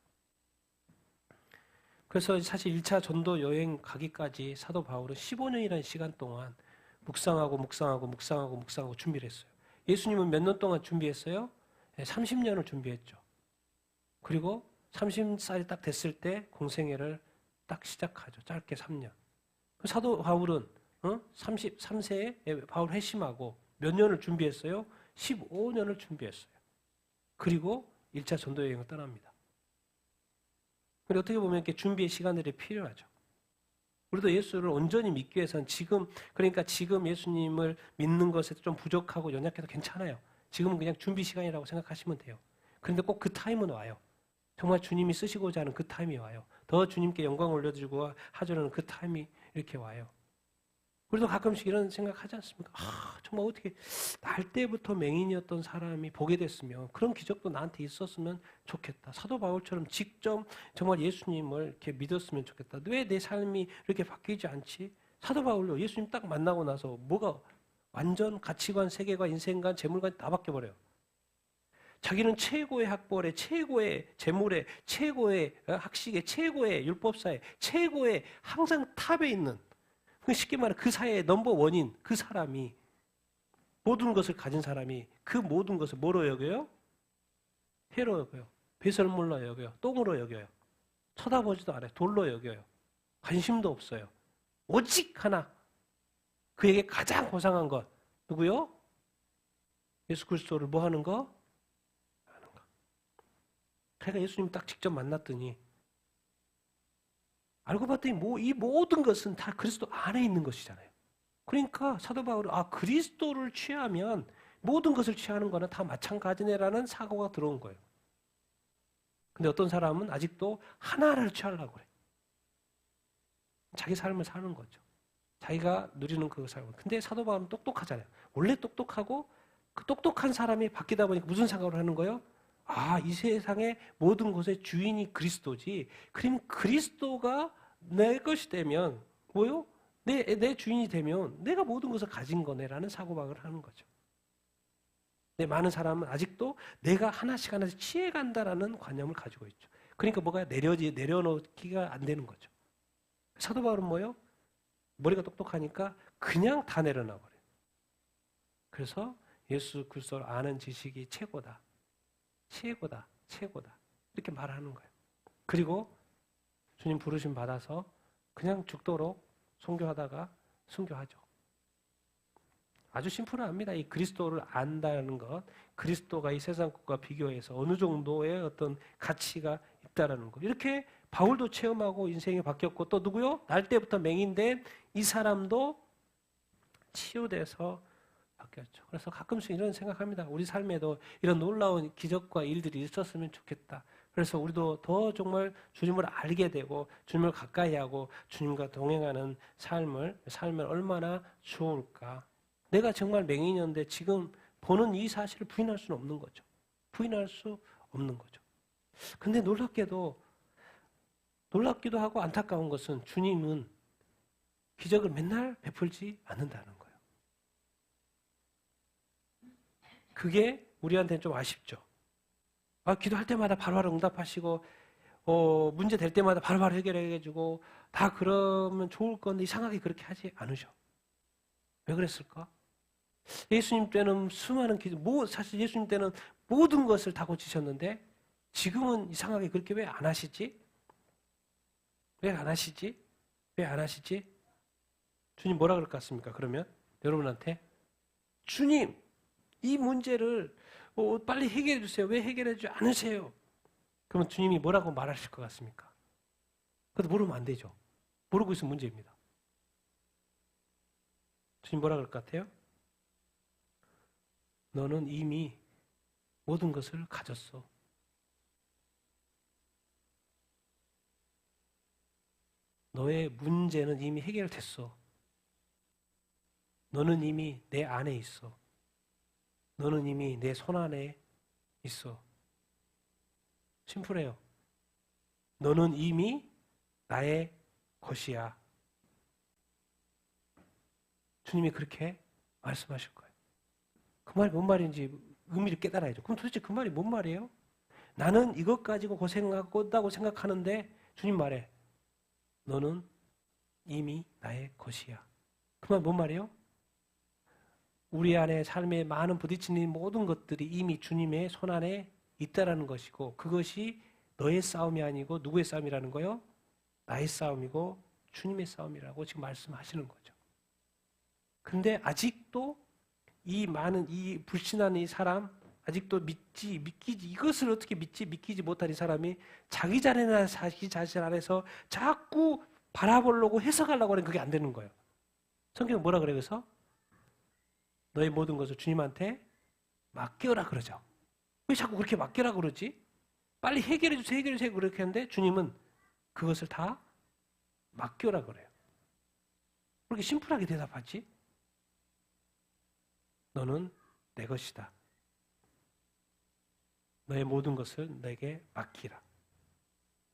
그래서 사실 1차 전도 여행 가기까지 사도 바울은 15년이라는 시간 동안 묵상하고 준비를 했어요. 예수님은 몇 년 동안 준비했어요? 30년을 준비했죠. 그리고 30살이 딱 됐을 때 공생애를 딱 시작하죠. 짧게 3년. 사도 바울은 33세에 바울 회심하고 몇 년을 준비했어요? 15년을 준비했어요. 그리고 1차 전도 여행을 떠납니다. 그리고 어떻게 보면 이렇게 준비의 시간들이 필요하죠. 우리도 예수를 온전히 믿기 위해서는 그러니까 지금 예수님을 믿는 것에 좀 부족하고 연약해도 괜찮아요. 지금은 그냥 준비 시간이라고 생각하시면 돼요. 그런데 꼭 그 타임은 와요. 정말 주님이 쓰시고자 하는 그 타임이 와요. 더 주님께 영광을 올려드리고 하자는 그 타임이 이렇게 와요. 우리도 가끔씩 이런 생각하지 않습니까? 정말 어떻게 날 때부터 맹인이었던 사람이 보게 됐으면 그런 기적도 나한테 있었으면 좋겠다. 사도 바울처럼 직접 정말 예수님을 이렇게 믿었으면 좋겠다. 왜 내 삶이 이렇게 바뀌지 않지? 사도 바울로 예수님 딱 만나고 나서 뭐가 완전 가치관, 세계관, 인생관, 재물관 다 바뀌어버려요. 자기는 최고의 학벌에, 최고의 재물에, 최고의 학식에, 최고의 율법사에, 최고의 항상 탑에 있는 쉽게 말해 그 사회의 넘버원인 그 사람이 모든 것을 가진 사람이 그 모든 것을 뭐로 여겨요? 해로 여겨요. 배설물로 여겨요. 똥으로 여겨요. 쳐다보지도 않아요. 돌로 여겨요. 관심도 없어요. 오직 하나 그에게 가장 고상한 것 누구요? 예수 그리스도를 뭐 하는 거? 하는 거. 그러니까 예수님 딱 직접 만났더니 알고 봤더니 이 모든 것은 다 그리스도 안에 있는 것이잖아요. 그러니까 사도 바울은 그리스도를 취하면 모든 것을 취하는 거는 다 마찬가지네라는 사고가 들어온 거예요. 근데 어떤 사람은 아직도 하나를 취하려고 그래. 자기 삶을 사는 거죠. 자기가 누리는 그 삶을. 근데 사도 바울은 똑똑하잖아요. 원래 똑똑하고 그 똑똑한 사람이 바뀌다 보니까 무슨 생각을 하는 거예요? 이 세상의 모든 것의 주인이 그리스도지. 그럼 그리스도가 내 것이 되면 뭐요? 내 주인이 되면 내가 모든 것을 가진 거네라는 사고방을 하는 거죠. 근데 많은 사람은 아직도 내가 하나씩 취해간다라는 관념을 가지고 있죠. 그러니까 뭐가 내려놓기가 안 되는 거죠. 사도 바울은 뭐요? 머리가 똑똑하니까 그냥 다 내려놔버려요. 그래서 예수 그리스도를 아는 지식이 최고다. 이렇게 말하는 거예요. 그리고 주님 부르심 받아서 그냥 죽도록 순교하다가 순교하죠. 아주 심플합니다. 이 그리스도를 안다는 것, 그리스도가 이 세상 것과 비교해서 어느 정도의 어떤 가치가 있다라는 것. 이렇게 바울도 체험하고 인생이 바뀌었고 또 누구요? 날 때부터 맹인된 이 사람도 치유돼서 바뀌었죠. 그래서 가끔씩 이런 생각합니다. 우리 삶에도 이런 놀라운 기적과 일들이 있었으면 좋겠다. 그래서 우리도 더 정말 주님을 알게 되고 주님을 가까이 하고 주님과 동행하는 삶을 얼마나 좋을까. 내가 정말 맹인이었는데 지금 보는 이 사실을 부인할 수는 없는 거죠. 부인할 수 없는 거죠. 근데 놀랍기도 하고 안타까운 것은 주님은 기적을 맨날 베풀지 않는다는 거예요. 그게 우리한테는 좀 아쉽죠. 기도할 때마다 바로바로 응답하시고 문제 될 때마다 바로바로 해결해가지고 다 그러면 좋을 건데 이상하게 그렇게 하지 않으셔. 왜 그랬을까? 예수님 때는 수많은 사실 예수님 때는 모든 것을 다 고치셨는데 지금은 이상하게 그렇게 왜 안 하시지? 왜 안 하시지? 왜 안 하시지? 주님 뭐라 그럴 것 같습니까? 그러면 여러분한테 주님 이 문제를 빨리 해결해 주세요. 왜 해결해 주지 않으세요? 그러면 주님이 뭐라고 말하실 것 같습니까? 그것도 모르면 안 되죠. 모르고 있으면 문제입니다. 주님 뭐라 그럴 것 같아요? 너는 이미 모든 것을 가졌어. 너의 문제는 이미 해결됐어. 너는 이미 내 안에 있어. 너는 이미 내 손 안에 있어. 심플해요. 너는 이미 나의 것이야. 주님이 그렇게 말씀하실 거예요. 그 말이 뭔 말인지 의미를 깨달아야죠. 그럼 도대체 그 말이 뭔 말이에요? 나는 이것 가지고 고생하고 생각하는데 주님 말해. 너는 이미 나의 것이야. 그 말 뭔 말이에요? 우리 안에 삶에 많은 부딪히는 모든 것들이 이미 주님의 손 안에 있다라는 것이고 그것이 너의 싸움이 아니고 누구의 싸움이라는 거요? 나의 싸움이고 주님의 싸움이라고 지금 말씀하시는 거죠. 근데 아직도 이 많은 이 불신하는 이 사람 아직도 믿기지 이것을 어떻게 믿기지 못한 이 사람이 자기 자신 안에서 자꾸 바라보려고 해석하려고 하는 그게 안 되는 거예요. 성경은 뭐라 그래 그래서? 너의 모든 것을 주님한테 맡겨라 그러죠. 왜 자꾸 그렇게 맡겨라 그러지? 빨리 해결해 주세요 그렇게 하는데 주님은 그것을 다 맡겨라 그래요. 그렇게 심플하게 대답하지? 너는 내 것이다. 너의 모든 것을 내게 맡기라.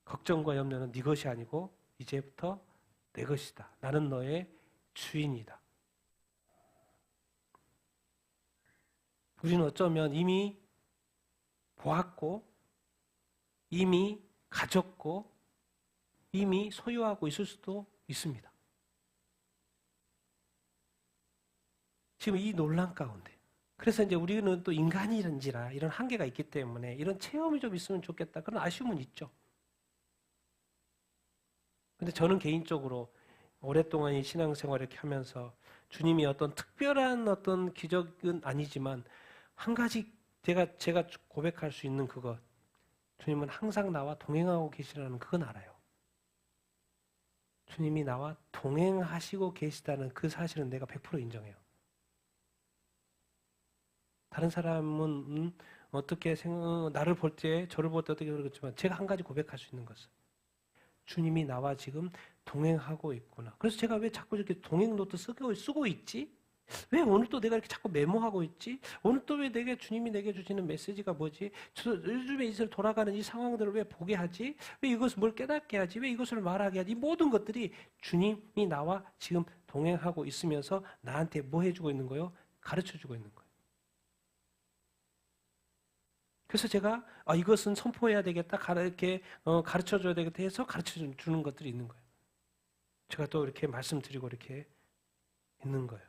걱정과 염려는 네 것이 아니고 이제부터 내 것이다. 나는 너의 주인이다. 우리는 어쩌면 이미 보았고 이미 가졌고 이미 소유하고 있을 수도 있습니다. 지금 이 논란 가운데. 그래서 이제 우리는 또 인간이란지라 이런 한계가 있기 때문에 이런 체험이 좀 있으면 좋겠다. 그런 아쉬움은 있죠. 근데 저는 개인적으로 오랫동안 이 신앙생활을 이렇게 하면서 주님이 어떤 특별한 어떤 기적은 아니지만 한 가지 제가 고백할 수 있는 그것. 주님은 항상 나와 동행하고 계시라는 그건 알아요. 주님이 나와 동행하시고 계시다는 그 사실은 내가 100% 인정해요. 다른 사람은 어떻게 나를 볼 때, 저를 볼 때 어떻게 그러겠지만 제가 한 가지 고백할 수 있는 것은 주님이 나와 지금 동행하고 있구나. 그래서 제가 왜 자꾸 이렇게 동행 노트 쓰고 있지? 왜 오늘 또 내가 이렇게 자꾸 메모하고 있지? 오늘 또 왜 주님이 내게 주시는 메시지가 뭐지? 요즘에 이슬 돌아가는 이 상황들을 왜 보게 하지? 왜 이것을 뭘 깨닫게 하지? 왜 이것을 말하게 하지? 이 모든 것들이 주님이 나와 지금 동행하고 있으면서 나한테 뭐 해주고 있는 거요? 가르쳐주고 있는 거예요. 그래서 제가 이것은 선포해야 되겠다, 이렇게 가르쳐줘야 되겠다 해서 가르쳐주는 것들이 있는 거예요. 제가 또 이렇게 말씀드리고 이렇게 있는 거예요.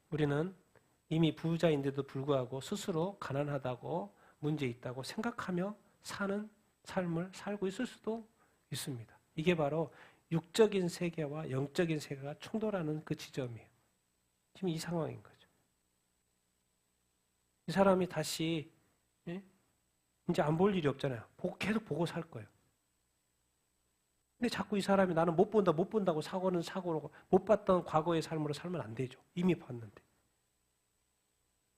우리는 이미 부자인데도 불구하고 스스로 가난하다고 문제 있다고 생각하며 사는 삶을 살고 있을 수도 있습니다. 이게 바로 육적인 세계와 영적인 세계가 충돌하는 그 지점이에요. 지금 이 상황인 거죠. 이 사람이 다시 이제 안 볼 일이 없잖아요. 계속 보고 살 거예요. 근데 자꾸 이 사람이 나는 못 본다고 사고는 사고로 못 봤던 과거의 삶으로 살면 안 되죠. 이미 봤는데.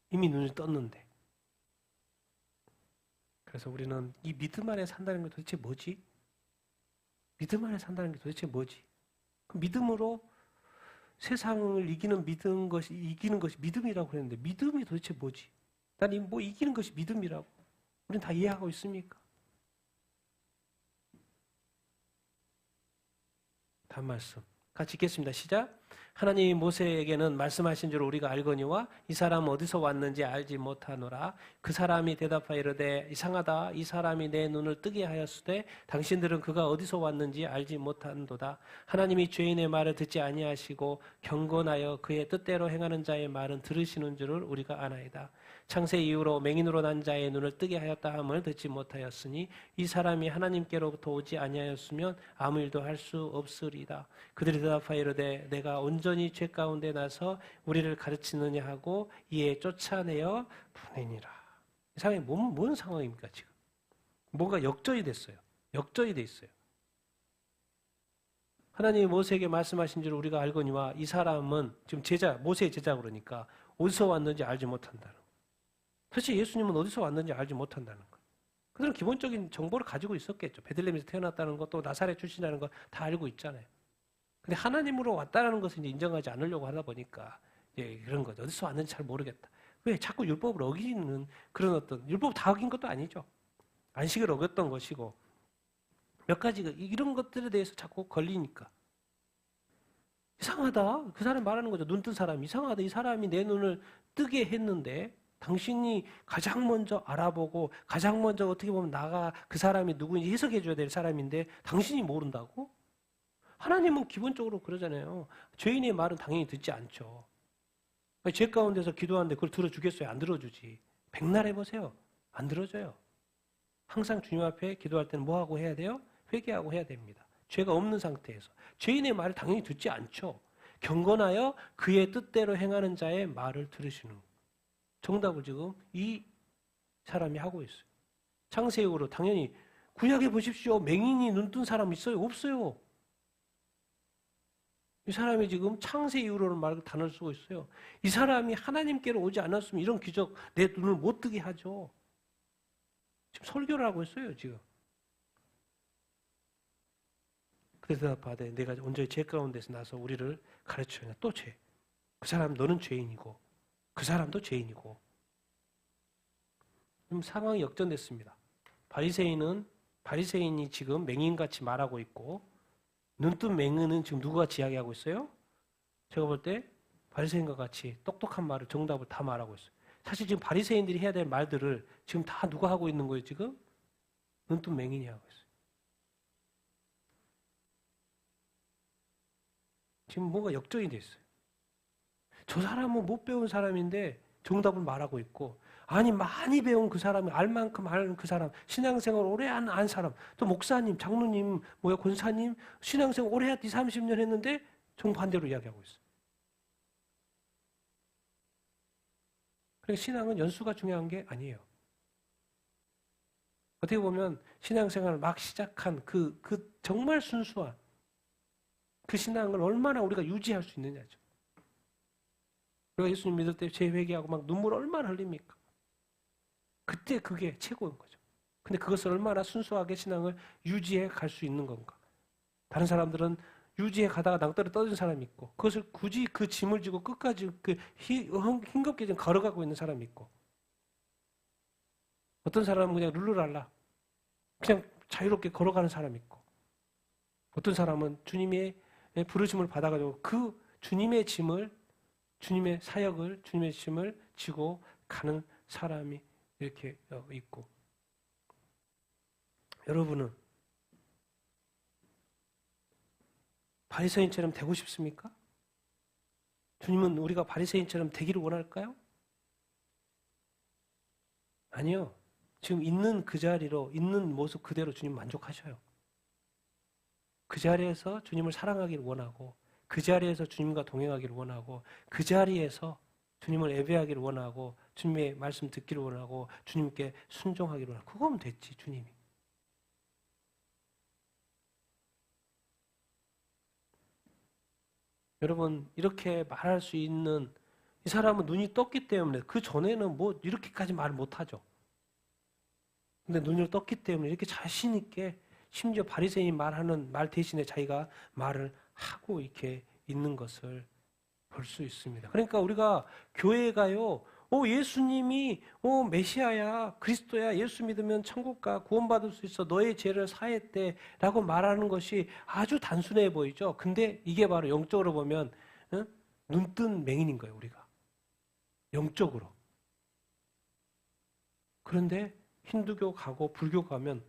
이미 눈을 떴는데. 그래서 우리는 이 믿음 안에 산다는 게 도대체 뭐지? 믿음 안에 산다는 게 도대체 뭐지? 그 믿음으로 세상을 이기는 것이 믿음이라고 그랬는데 믿음이 도대체 뭐지? 난 이기는 것이 믿음이라고. 우리는 다 이해하고 있습니까? 다음 말씀. 같이 읽겠습니다. 시작. 하나님이 모세에게는 말씀하신 줄 우리가 알거니와 이 사람은 어디서 왔는지 알지 못하노라. 그 사람이 대답하여 이르되 이상하다. 이 사람이 내 눈을 뜨게 하였으되 당신들은 그가 어디서 왔는지 알지 못한도다. 하나님이 죄인의 말을 듣지 아니하시고 경건하여 그의 뜻대로 행하는 자의 말은 들으시는 줄을 우리가 아나이다. 창세 이후로 맹인으로 난 자의 눈을 뜨게 하였다 함을 듣지 못하였으니 이 사람이 하나님께로부터 오지 아니하였으면 아무 일도 할 수 없으리다. 그들이 대답하여 이르되 내가 온전히 죄 가운데 나서 우리를 가르치느냐 하고 이에 쫓아내어 보내니라. 이 상황이 뭔 상황입니까 지금? 뭔가 역전이 됐어요. 역전이 돼 있어요. 하나님이 모세에게 말씀하신 줄 우리가 알거니와 이 사람은 지금 모세의 제자 그러니까 어디서 왔는지 알지 못한다는 거예요. 사실 예수님은 어디서 왔는지 알지 못한다는 거예요. 그들은 기본적인 정보를 가지고 있었겠죠. 베들레헴에서 태어났다는 것, 또 나사렛 출신이라는 거 다 알고 있잖아요. 근데 하나님으로 왔다는 것을 이제 인정하지 않으려고 하다 보니까 이제 그런 거죠. 어디서 왔는지 잘 모르겠다. 왜 자꾸 율법을 어기는 그런 어떤 율법 다 어긴 것도 아니죠. 안식을 어겼던 것이고 몇 가지가 이런 것들에 대해서 자꾸 걸리니까 이상하다. 그 사람 말하는 거죠. 눈 뜬 사람 이상하다. 이 사람이 내 눈을 뜨게 했는데 당신이 가장 먼저 알아보고 가장 먼저 어떻게 보면 나가 그 사람이 누구인지 해석해 줘야 될 사람인데 당신이 모른다고? 하나님은 기본적으로 그러잖아요. 죄인의 말은 당연히 듣지 않죠. 죄 가운데서 기도하는데 그걸 들어주겠어요? 안 들어주지. 백날 해보세요. 안 들어줘요. 항상 주님 앞에 기도할 때는 뭐하고 해야 돼요? 회개하고 해야 됩니다. 죄가 없는 상태에서. 죄인의 말을 당연히 듣지 않죠. 경건하여 그의 뜻대로 행하는 자의 말을 들으시는 거예요. 정답을 지금 이 사람이 하고 있어요. 창세기로 당연히 구약에 보십시오. 맹인이 눈뜬 사람 있어요? 없어요. 이 사람이 지금 창세 이후로는 말을 단어를 쓰고 있어요. 이 사람이 하나님께로 오지 않았으면 이런 기적 내 눈을 못 뜨게 하죠. 지금 설교를 하고 있어요. 지금. 그래서 대답하되 내가 온전히 죄 가운데서 나서 우리를 가르쳐야 또 죄. 그 사람 너는 죄인이고 그 사람도 죄인이고. 그럼 상황이 역전됐습니다. 바리새인이 지금 맹인같이 말하고 있고 눈뜬 맹인은 지금 누구같이 이야기하고 있어요? 제가 볼 때 바리새인과 같이 똑똑한 말을 정답을 다 말하고 있어요. 사실 지금 바리새인들이 해야 될 말들을 지금 다 누가 하고 있는 거예요? 지금 눈뜬 맹인이 하고 있어요. 지금 뭔가 역전이 됐어요. 저 사람은 못 배운 사람인데 정답을 말하고 있고 아니 많이 배운 그 사람이 알 만큼 아는 그 사람 신앙생활 오래 한 사람 또 목사님 장로님 권사님 신앙생활 오래 20, 30년 했는데 정반대로 이야기하고 있어요. 그러니까 신앙은 연수가 중요한 게 아니에요. 어떻게 보면 신앙생활을 막 시작한 그 정말 순수한 그 신앙을 얼마나 우리가 유지할 수 있느냐죠. 우리가 예수님 믿을 때 재회개하고 막 눈물 얼마나 흘립니까? 그때 그게 최고인 거죠. 근데 그것을 얼마나 순수하게 신앙을 유지해 갈 수 있는 건가? 다른 사람들은 유지해 가다가 낭떠러 떨어진 사람이 있고 그것을 굳이 그 짐을 지고 끝까지 그 힘겹게 좀 걸어가고 있는 사람이 있고 어떤 사람은 그냥 룰루랄라 그냥 자유롭게 걸어가는 사람이 있고 어떤 사람은 주님의 부르심을 받아가지고 그 주님의 짐을 주님의 사역을 주님의 짐을 지고 가는 사람이 이렇게 있고 여러분은 바리새인처럼 되고 싶습니까? 주님은 우리가 바리새인처럼 되기를 원할까요? 아니요. 지금 있는 그 자리로 있는 모습 그대로 주님 만족하셔요. 그 자리에서 주님을 사랑하기를 원하고 그 자리에서 주님과 동행하기를 원하고 그 자리에서 주님을 예배하기를 원하고 주님의 말씀 듣기를 원하고 주님께 순종하기를 원하고 그거면 됐지 주님이. 여러분 이렇게 말할 수 있는 이 사람은 눈이 떴기 때문에 그 전에는 뭐 이렇게까지 말을 못하죠. 근데 눈을 떴기 때문에 이렇게 자신 있게 심지어 바리새인이 말하는 말 대신에 자기가 말을 하고 이렇게 있는 것을 볼 수 있습니다. 그러니까 우리가 교회에 가요. 예수님이 메시아야 그리스도야 예수 믿으면 천국 가 구원받을 수 있어 너의 죄를 사했대 라고 말하는 것이 아주 단순해 보이죠. 근데 이게 바로 영적으로 보면 눈뜬 맹인인 거예요, 우리가. 영적으로. 그런데 힌두교 가고 불교 가면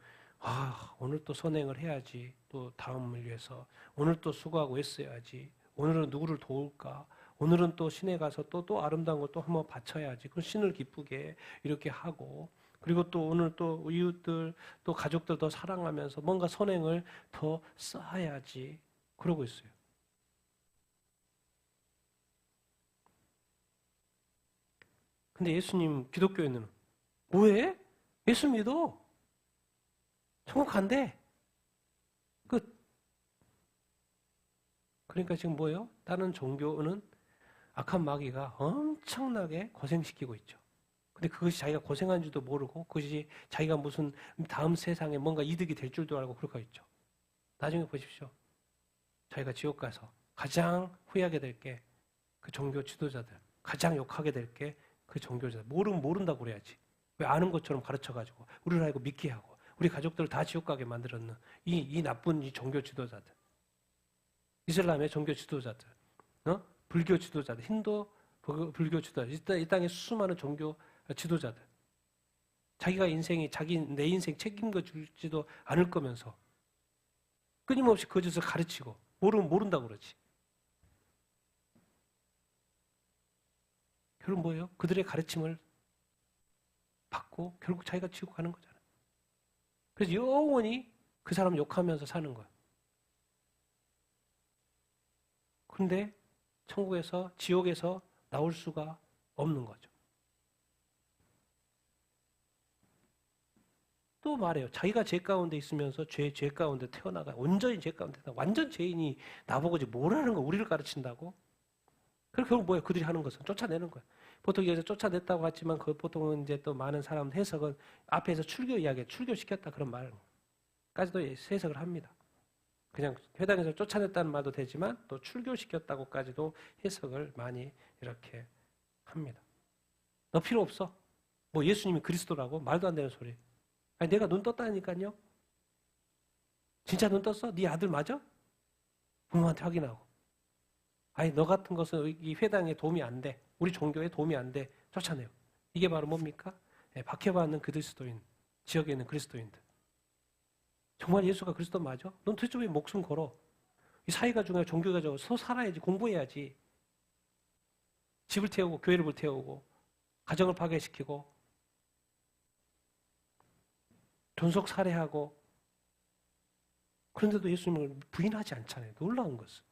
오늘 또 선행을 해야지. 또 다음을 위해서. 오늘 또 수고하고 애써야지. 오늘은 누구를 도울까? 오늘은 또 신에 가서 또 아름다운 걸 또 한번 바쳐야지. 그 신을 기쁘게 이렇게 하고, 그리고 또 오늘 또 이웃들, 또 가족들 더 사랑하면서 뭔가 선행을 더 쌓아야지. 그러고 있어요. 근데 예수님 기독교에는 뭐해? 예수 믿어. 천국 간대. 끝. 그러니까 지금 뭐예요? 다른 종교는 악한 마귀가 엄청나게 고생시키고 있죠. 근데 그것이 자기가 고생한 줄도 모르고 그것이 자기가 무슨 다음 세상에 뭔가 이득이 될 줄도 알고 그러고 있죠. 나중에 보십시오. 자기가 지옥 가서 가장 후회하게 될 게 그 종교 지도자들, 가장 욕하게 될 게 그 종교자들. 모른다고 그래야지. 왜 아는 것처럼 가르쳐가지고 우리를 알고 믿게 하고 우리 가족들을 다 지옥 가게 만들었는 이 나쁜 이 종교 지도자들. 이슬람의 종교 지도자들, 불교 지도자들, 힌두 불교 지도자들, 이 땅에 수많은 종교 지도자들. 자기가 내 인생 책임져 줄지도 않을 거면서 끊임없이 거짓을 가르치고 모른다고 그러지. 결국 뭐예요? 그들의 가르침을 받고 결국 자기가 지옥 가는 거잖아요. 그래서 영원히 그 사람 욕하면서 사는 거예요. 그런데 천국에서, 지옥에서 나올 수가 없는 거죠. 또 말해요. 자기가 죄 가운데 있으면서 죄 가운데 태어나가 온전히 죄 가운데 완전 죄인이 나보고 이제 뭐라는 거 우리를 가르친다고? 그리고 결국 뭐예요? 그들이 하는 것은 쫓아내는 거예요. 보통 여기서 쫓아냈다고 하지만 그 보통은 이제 또 많은 사람 해석은 앞에서 출교시켰다 그런 말까지도 해석을 합니다. 그냥 회당에서 쫓아냈다는 말도 되지만 또 출교시켰다고까지도 해석을 많이 이렇게 합니다. 너 필요 없어. 뭐 예수님이 그리스도라고? 말도 안 되는 소리. 아니 내가 눈 떴다니까요. 진짜 눈 떴어? 네 아들 맞아? 부모한테 확인하고. 아니 너 같은 것은 이 회당에 도움이 안 돼. 우리 종교에 도움이 안 돼. 쫓아내요. 이게 바로 뭡니까? 박해받는 그리스도인, 지역에 있는 그리스도인들. 정말 예수가 그리스도 맞아? 넌 도대체 왜 목숨 걸어? 이 사회가 중요해, 종교가 중요해. 서 살아야지, 공부해야지. 집을 태우고 교회를 불태우고 가정을 파괴시키고 존속 살해하고 그런데도 예수님을 부인하지 않잖아요. 놀라운 것은.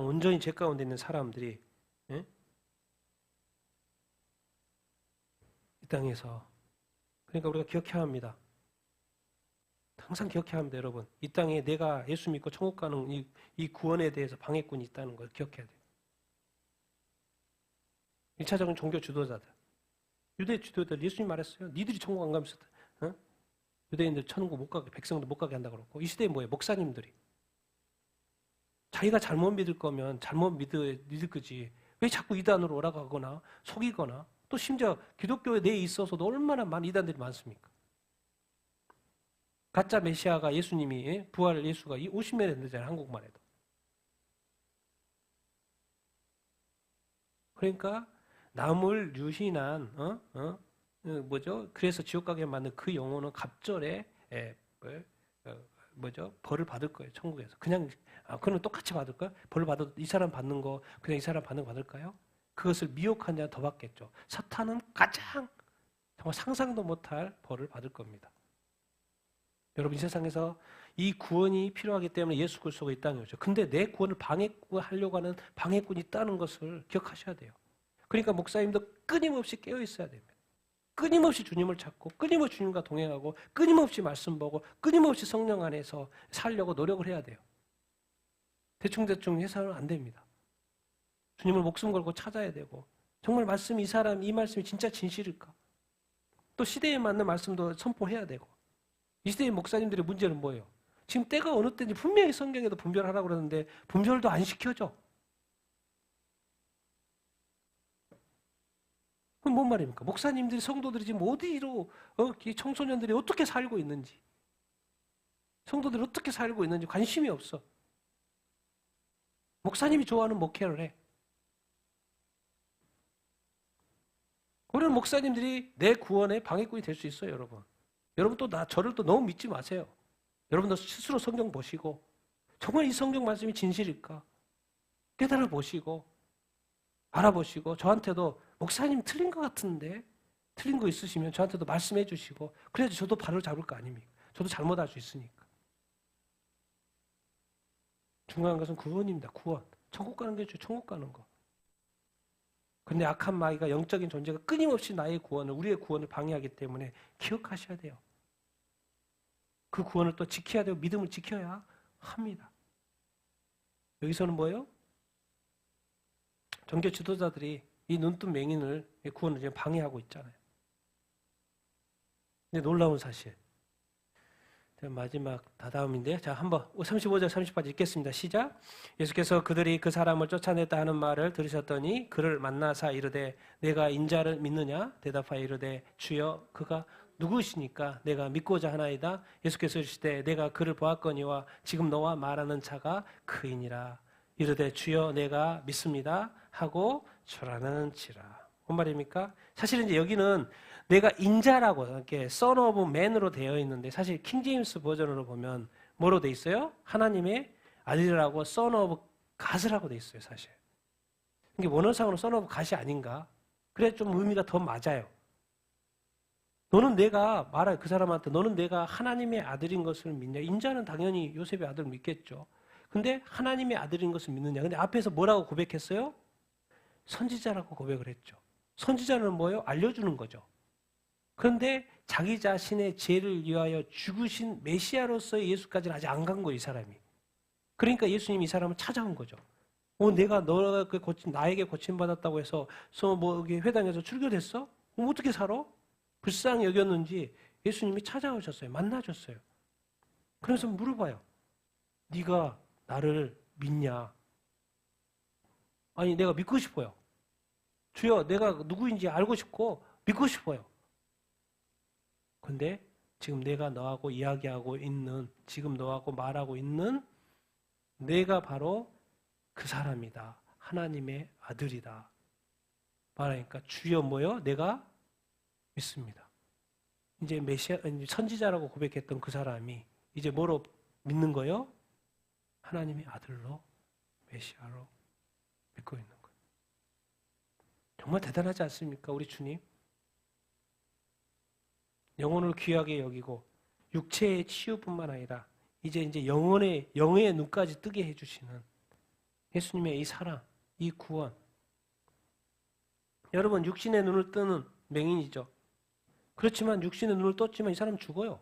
온전히 죄 가운데 있는 사람들이 이 땅에서 그러니까 우리가 기억해야 합니다. 항상 기억해야 합니다, 여러분. 이 땅에 내가 예수 믿고 천국 가는 이 구원에 대해서 방해꾼이 있다는 걸 기억해야 돼요. 1차적인 종교 지도자들. 유대 지도자들 예수님 말했어요. 니들이 천국 안 가면서 유대인들 천국 못 가게, 백성들 못 가게 한다고 그러고 이 시대에 뭐예요? 목사님들이. 자기가 잘못 믿을 거면 잘못 믿을 거지. 왜 자꾸 이단으로 오라가거나 속이거나 또 심지어 기독교에 내에 있어서도 얼마나 많은 이단들이 많습니까? 가짜 메시아가 예수님이 부활 예수가 50년 됐잖아요. 한국만 해도. 그러니까 남을 유신한 그래서 지옥 가게 만든 그 영혼은 갑절에 벌을 받을 거예요. 천국에서. 그냥 그러면 똑같이 받을 거야? 벌을 받아도 이 사람 받는 거 그냥 이 사람 받는 거 받을까요? 그것을 미혹한 자는 더 받겠죠. 사탄은 가장 정말 상상도 못할 벌을 받을 겁니다. 여러분 이 세상에서 이 구원이 필요하기 때문에 예수 그리스도가 이 땅에 오죠. 근데 내 구원을 방해하려고 하는 방해꾼이 있다는 것을 기억하셔야 돼요. 그러니까 목사님도 끊임없이 깨어 있어야 됩니다. 끊임없이 주님을 찾고 끊임없이 주님과 동행하고 끊임없이 말씀 보고 끊임없이 성령 안에서 살려고 노력을 해야 돼요. 대충 해서는 안 됩니다. 주님을 목숨 걸고 찾아야 되고 정말 이 말씀이 진짜 진실일까? 또 시대에 맞는 말씀도 선포해야 되고 이 시대의 목사님들의 문제는 뭐예요? 지금 때가 어느 때인지 분명히 성경에도 분별하라고 그러는데 분별도 안 시켜줘. 그럼 뭔 말입니까? 목사님들이 성도들이 지금 어디로 청소년들이 어떻게 살고 있는지 성도들이 어떻게 살고 있는지 관심이 없어. 목사님이 좋아하는 목회를 해. 그런 목사님들이 내 구원의 방해꾼이 될 수 있어요, 여러분. 여러분 또 저를 또 너무 믿지 마세요. 여러분도 스스로 성경 보시고 정말 이 성경 말씀이 진실일까? 깨달아 보시고 알아보시고 저한테도 목사님 틀린 것 같은데 틀린 거 있으시면 저한테도 말씀해 주시고 그래야지 저도 발을 잡을 거 아닙니까? 저도 잘못할 수 있으니까. 중요한 것은 구원입니다. 구원. 천국 가는 게 천국 가는 거. 근데 악한 마귀가 영적인 존재가 끊임없이 나의 구원을 우리의 구원을 방해하기 때문에 기억하셔야 돼요. 그 구원을 또 지켜야 되고 믿음을 지켜야 합니다. 여기서는 뭐예요? 종교 지도자들이 이 눈뜬 맹인을 구원을 지금 방해하고 있잖아요. 근데 놀라운 사실. 마지막 다다음인데요. 자, 한번 35절 30까지 읽겠습니다. 시작. 예수께서 그들이 그 사람을 쫓아냈다 하는 말을 들으셨더니 그를 만나사 이르되 내가 인자를 믿느냐? 대답하여 이르되 주여 그가 누구시니까 내가 믿고자 하나이다. 예수께서 이르시되 내가 그를 보았거니와 지금 너와 말하는 자가 그이니라. 이르되 주여 내가 믿습니다 하고 절하는지라. 뭔 말입니까? 사실 이제 여기는 내가 인자라고 이렇게 son of man으로 되어 있는데 사실 킹제임스 버전으로 보면 뭐로 되어 있어요? 하나님의 아들이라고 son of god이라고 되어 있어요, 사실. 이게 원어상으로 son of god이 아닌가? 그래 좀 의미가 더 맞아요. 너는 내가 말해 그 사람한테 너는 내가 하나님의 아들인 것을 믿냐? 인자는 당연히 요셉의 아들을 믿겠죠. 근데 하나님의 아들인 것을 믿느냐? 근데 앞에서 뭐라고 고백했어요? 선지자라고 고백을 했죠. 선지자는 뭐예요? 알려주는 거죠. 그런데 자기 자신의 죄를 위하여 죽으신 메시아로서의 예수까지는 아직 안 간 거예요, 이 사람이. 그러니까 예수님이 이 사람을 찾아온 거죠. 내가 너가 나에게 고침받았다고 해서 뭐 회당에서 출교됐어? 어떻게 살아? 불쌍히 여겼는지 예수님이 찾아오셨어요. 만나줬어요. 그래서 물어봐요. 네가 나를 믿냐? 아니 내가 믿고 싶어요. 주여 내가 누구인지 알고 싶고 믿고 싶어요. 근데 지금 내가 너하고 이야기하고 있는 지금 너하고 말하고 있는 내가 바로 그 사람이다. 하나님의 아들이다. 말하니까 주여 뭐요? 내가 믿습니다. 이제 메시아 선지자라고 고백했던 그 사람이 이제 뭐로 믿는 거요? 하나님의 아들로 메시아로 믿고 있는 거예요. 정말 대단하지 않습니까? 우리 주님. 영혼을 귀하게 여기고 육체의 치유뿐만 아니라 이제 영의 눈까지 뜨게 해주시는 예수님의 이 사랑, 이 구원. 여러분 육신의 눈을 뜨는 맹인이죠. 그렇지만 육신의 눈을 떴지만 이 사람 죽어요.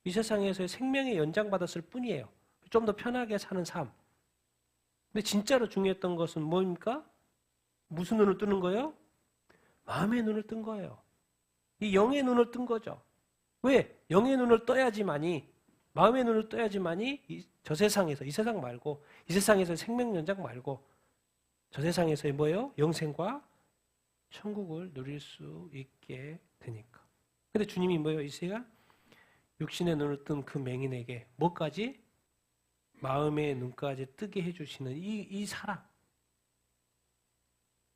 이 세상에서의 생명의 연장받았을 뿐이에요. 좀 더 편하게 사는 삶. 근데 진짜로 중요했던 것은 뭡니까? 무슨 눈을 뜨는 거예요? 마음의 눈을 뜬 거예요. 이 영의 눈을 뜬 거죠. 왜? 영의 눈을 떠야지만이 마음의 눈을 떠야지만이 저 세상에서 이 세상 말고 이 세상에서의 생명 연장 말고 저 세상에서의 뭐예요? 영생과 천국을 누릴 수 있게 되니까. 근데 주님이 뭐예요? 이세가 육신의 눈을 뜬 그 맹인에게 뭐까지? 마음의 눈까지 뜨게 해주시는 이 사랑.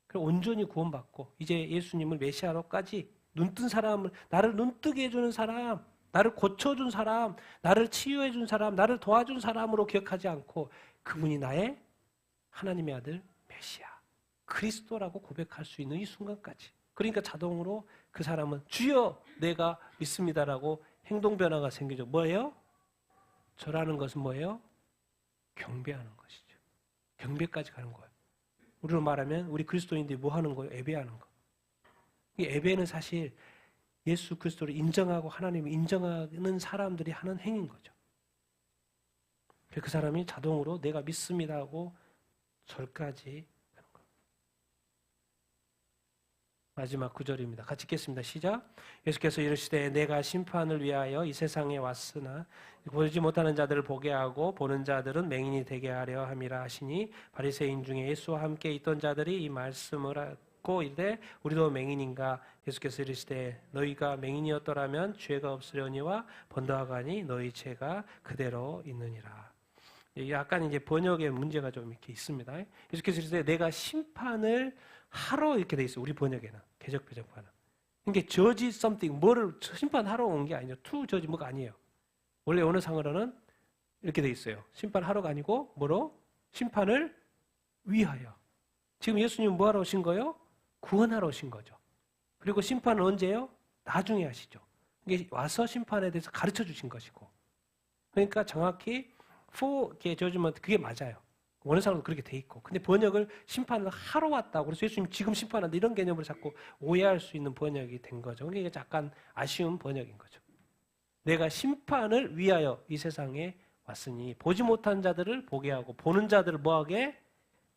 그리고 온전히 구원받고 이제 예수님을 메시아로까지 눈뜬 사람을 나를 눈뜨게 해주는 사람, 나를 고쳐준 사람, 나를 치유해준 사람, 나를 도와준 사람으로 기억하지 않고 그분이 나의 하나님의 아들 메시아 그리스도라고 고백할 수 있는 이 순간까지. 그러니까 자동으로 그 사람은 주여 내가 믿습니다라고 행동 변화가 생기죠. 뭐예요? 절하는 것은 뭐예요? 경배하는 것이죠. 경배까지 가는 거예요. 우리로 말하면 우리 그리스도인들이 뭐 하는 거예요? 예배하는 거. 이 예배는 사실 예수 그리스도를 인정하고 하나님을 인정하는 사람들이 하는 행위인 거죠. 그 사람이 자동으로 내가 믿습니다 하고 절까지 하는 거예요. 마지막 9절입니다. 같이 읽겠습니다. 시작. 예수께서 이르시되 내가 심판을 위하여 이 세상에 왔으나 보지 못하는 자들을 보게 하고 보는 자들은 맹인이 되게 하려 함이라 하시니 바리새인 중에 예수와 함께 있던 자들이 이 말씀을 하고 이르되 우리도 맹인인가? 예수께서 이르시되 너희가 맹인이었더라면 죄가 없으려니와 번다하가니 너희 죄가 그대로 있느니라. 약간 이제 번역의 문제가 좀 이렇게 있습니다. 계속해서 내가 심판을 하러 이렇게 돼 있어요. 우리 번역에는 개역 표적판은. 이게 judge something 뭐를 심판하러 온 게 아니죠. to judge 뭐가 아니에요. 원래 언어상으로는 이렇게 돼 있어요. 심판하러가 아니고 뭐로? 심판을 위하여. 지금 예수님은 뭐하러 오신 거예요? 구원하러 오신 거죠. 그리고 심판은 언제요? 나중에 하시죠. 이게 와서 심판에 대해서 가르쳐 주신 것이고. 그러니까 정확히 for judgment 그게 맞아요. 원어상으로 그렇게 돼 있고. 근데 번역을 심판을 하러 왔다고. 그래서 예수님 지금 심판한다 이런 개념으로 자꾸 오해할 수 있는 번역이 된 거죠. 그게 약간 아쉬운 번역인 거죠. 내가 심판을 위하여 이 세상에 왔으니 보지 못한 자들을 보게 하고 보는 자들을 뭐하게?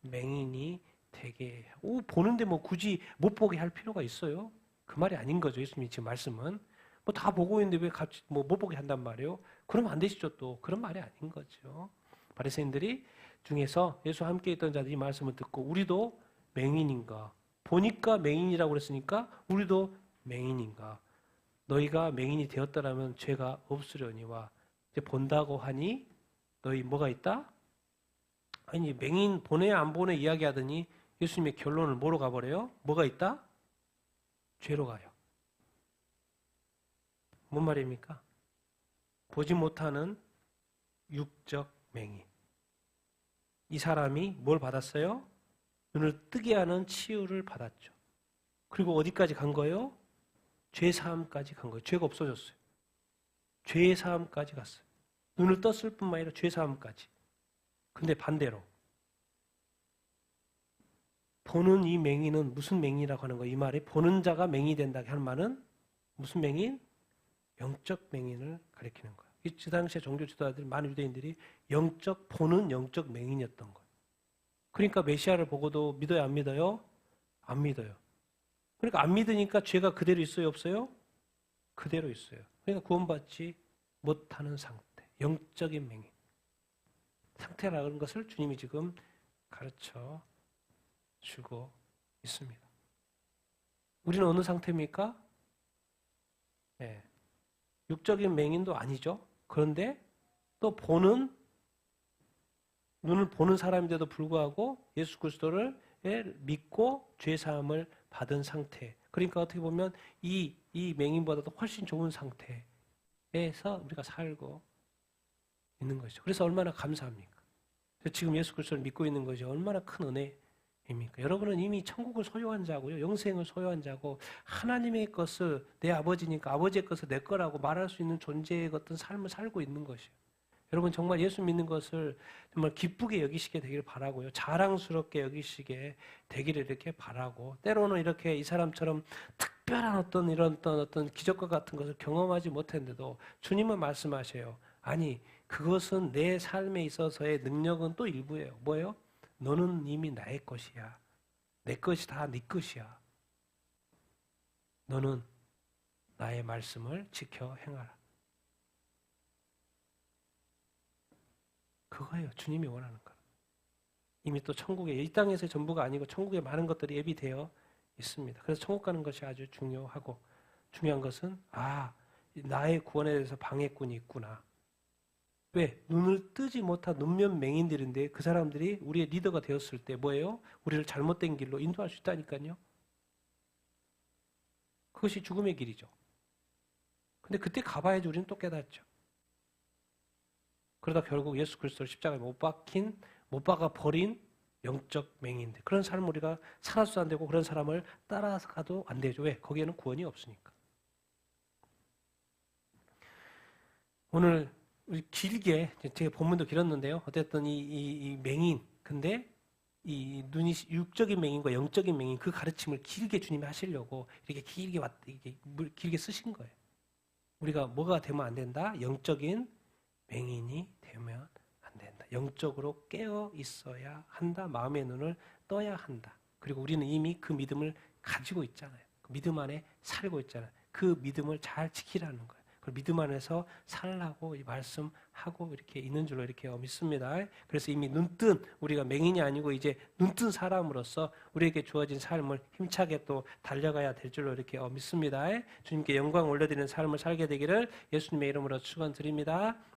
맹인이 되게. 보는데 뭐 굳이 못 보게 할 필요가 있어요? 그 말이 아닌 거죠. 예수님이 지금 말씀은. 뭐 다 보고 있는데 왜 같이 뭐 못 보게 한단 말이에요? 그러면 안 되시죠 또. 그런 말이 아닌 거죠. 바리새인들이 중에서 예수와 함께 있던 자들이 이 말씀을 듣고 우리도 맹인인가? 보니까 맹인이라고 그랬으니까 우리도 맹인인가? 너희가 맹인이 되었더라면 죄가 없으려니와 이제 본다고 하니 너희 뭐가 있다? 아니 맹인 보내 안 보내 이야기하더니 예수님의 결론을 뭐로 가버려요? 뭐가 있다? 죄로 가요. 뭔 말입니까? 보지 못하는 육적 맹인. 이 사람이 뭘 받았어요? 눈을 뜨게 하는 치유를 받았죠. 그리고 어디까지 간 거예요? 죄 사함까지 간 거예요. 죄가 없어졌어요. 죄 사함까지 갔어요. 눈을 떴을 뿐만 아니라 죄 사함까지. 근데 반대로 보는 이 맹인은 무슨 맹인이라고 하는 거예요? 이 말이 보는 자가 맹인이 된다고 하는 말은 무슨 맹인? 영적 맹인을 가리키는 거예요. 그 당시에 종교 지도자들 많은 유대인들이 보는 영적 맹인이었던 거예요. 그러니까 메시아를 보고도 믿어요, 안 믿어요? 안 믿어요. 그러니까 안 믿으니까 죄가 그대로 있어요, 없어요? 그대로 있어요. 그러니까 구원받지 못하는 상태, 영적인 맹인. 상태라는 것을 주님이 지금 가르쳐 주고 있습니다. 우리는 어느 상태입니까? 네. 육적인 맹인도 아니죠. 그런데 또 눈을 보는 사람인데도 불구하고 예수 그리스도를 믿고 죄 사함을 받은 상태. 그러니까 어떻게 보면 이 맹인보다도 훨씬 좋은 상태에서 우리가 살고 있는 것이죠. 그래서 얼마나 감사합니까? 지금 예수 그리스도를 믿고 있는 것이 얼마나 큰 은혜입니까? 여러분은 이미 천국을 소유한 자고요. 영생을 소유한 자고 하나님의 것을 내 아버지니까 아버지의 것을 내 거라고 말할 수 있는 존재의 어떤 삶을 살고 있는 것이에요. 여러분 정말 예수 믿는 것을 정말 기쁘게 여기시게 되기를 바라고요. 자랑스럽게 여기시게 되기를 이렇게 바라고 때로는 이렇게 이 사람처럼 특별한 어떤 기적과 같은 것을 경험하지 못했는데도 주님은 말씀하셔요. 아니 그것은 내 삶에 있어서의 능력은 또 일부예요. 뭐예요? 너는 이미 나의 것이야. 내 것이 다 네 것이야. 너는 나의 말씀을 지켜 행하라. 그거예요. 주님이 원하는 거. 이미 또 천국에 이 땅에서의 전부가 아니고 천국에 많은 것들이 예비되어 있습니다. 그래서 천국 가는 것이 아주 중요하고 중요한 것은 나의 구원에 대해서 방해꾼이 있구나. 왜? 눈을 뜨지 못한 눈면 맹인들인데 그 사람들이 우리의 리더가 되었을 때 뭐예요? 우리를 잘못된 길로 인도할 수 있다니까요. 그것이 죽음의 길이죠. 근데 그때 가봐야지 우리는 또 깨닫죠. 그러다 결국 예수 그리스도를 십자가에 못 박아 버린 영적 맹인들. 그런 삶을 우리가 살아서도 안 되고 그런 사람을 따라가도 안 되죠. 왜? 거기에는 구원이 없으니까. 오늘 우리 길게 제가 본문도 길었는데요. 어쨌든 이 맹인, 근데 이 눈이 육적인 맹인과 영적인 맹인 그 가르침을 길게 주님이 하시려고 이렇게 길게 쓰신 거예요. 우리가 뭐가 되면 안 된다? 영적인 맹인이 되면 안 된다. 영적으로 깨어 있어야 한다. 마음의 눈을 떠야 한다. 그리고 우리는 이미 그 믿음을 가지고 있잖아요. 그 믿음 안에 살고 있잖아요. 그 믿음을 잘 지키라는 거예요. 그 믿음 안에서 살라고 말씀하고 이렇게 있는 줄로 이렇게 믿습니다. 그래서 이미 눈뜬 우리가 맹인이 아니고 이제 눈뜬 사람으로서 우리에게 주어진 삶을 힘차게 또 달려가야 될 줄로 이렇게 믿습니다. 주님께 영광 올려드리는 삶을 살게 되기를 예수님의 이름으로 축원드립니다.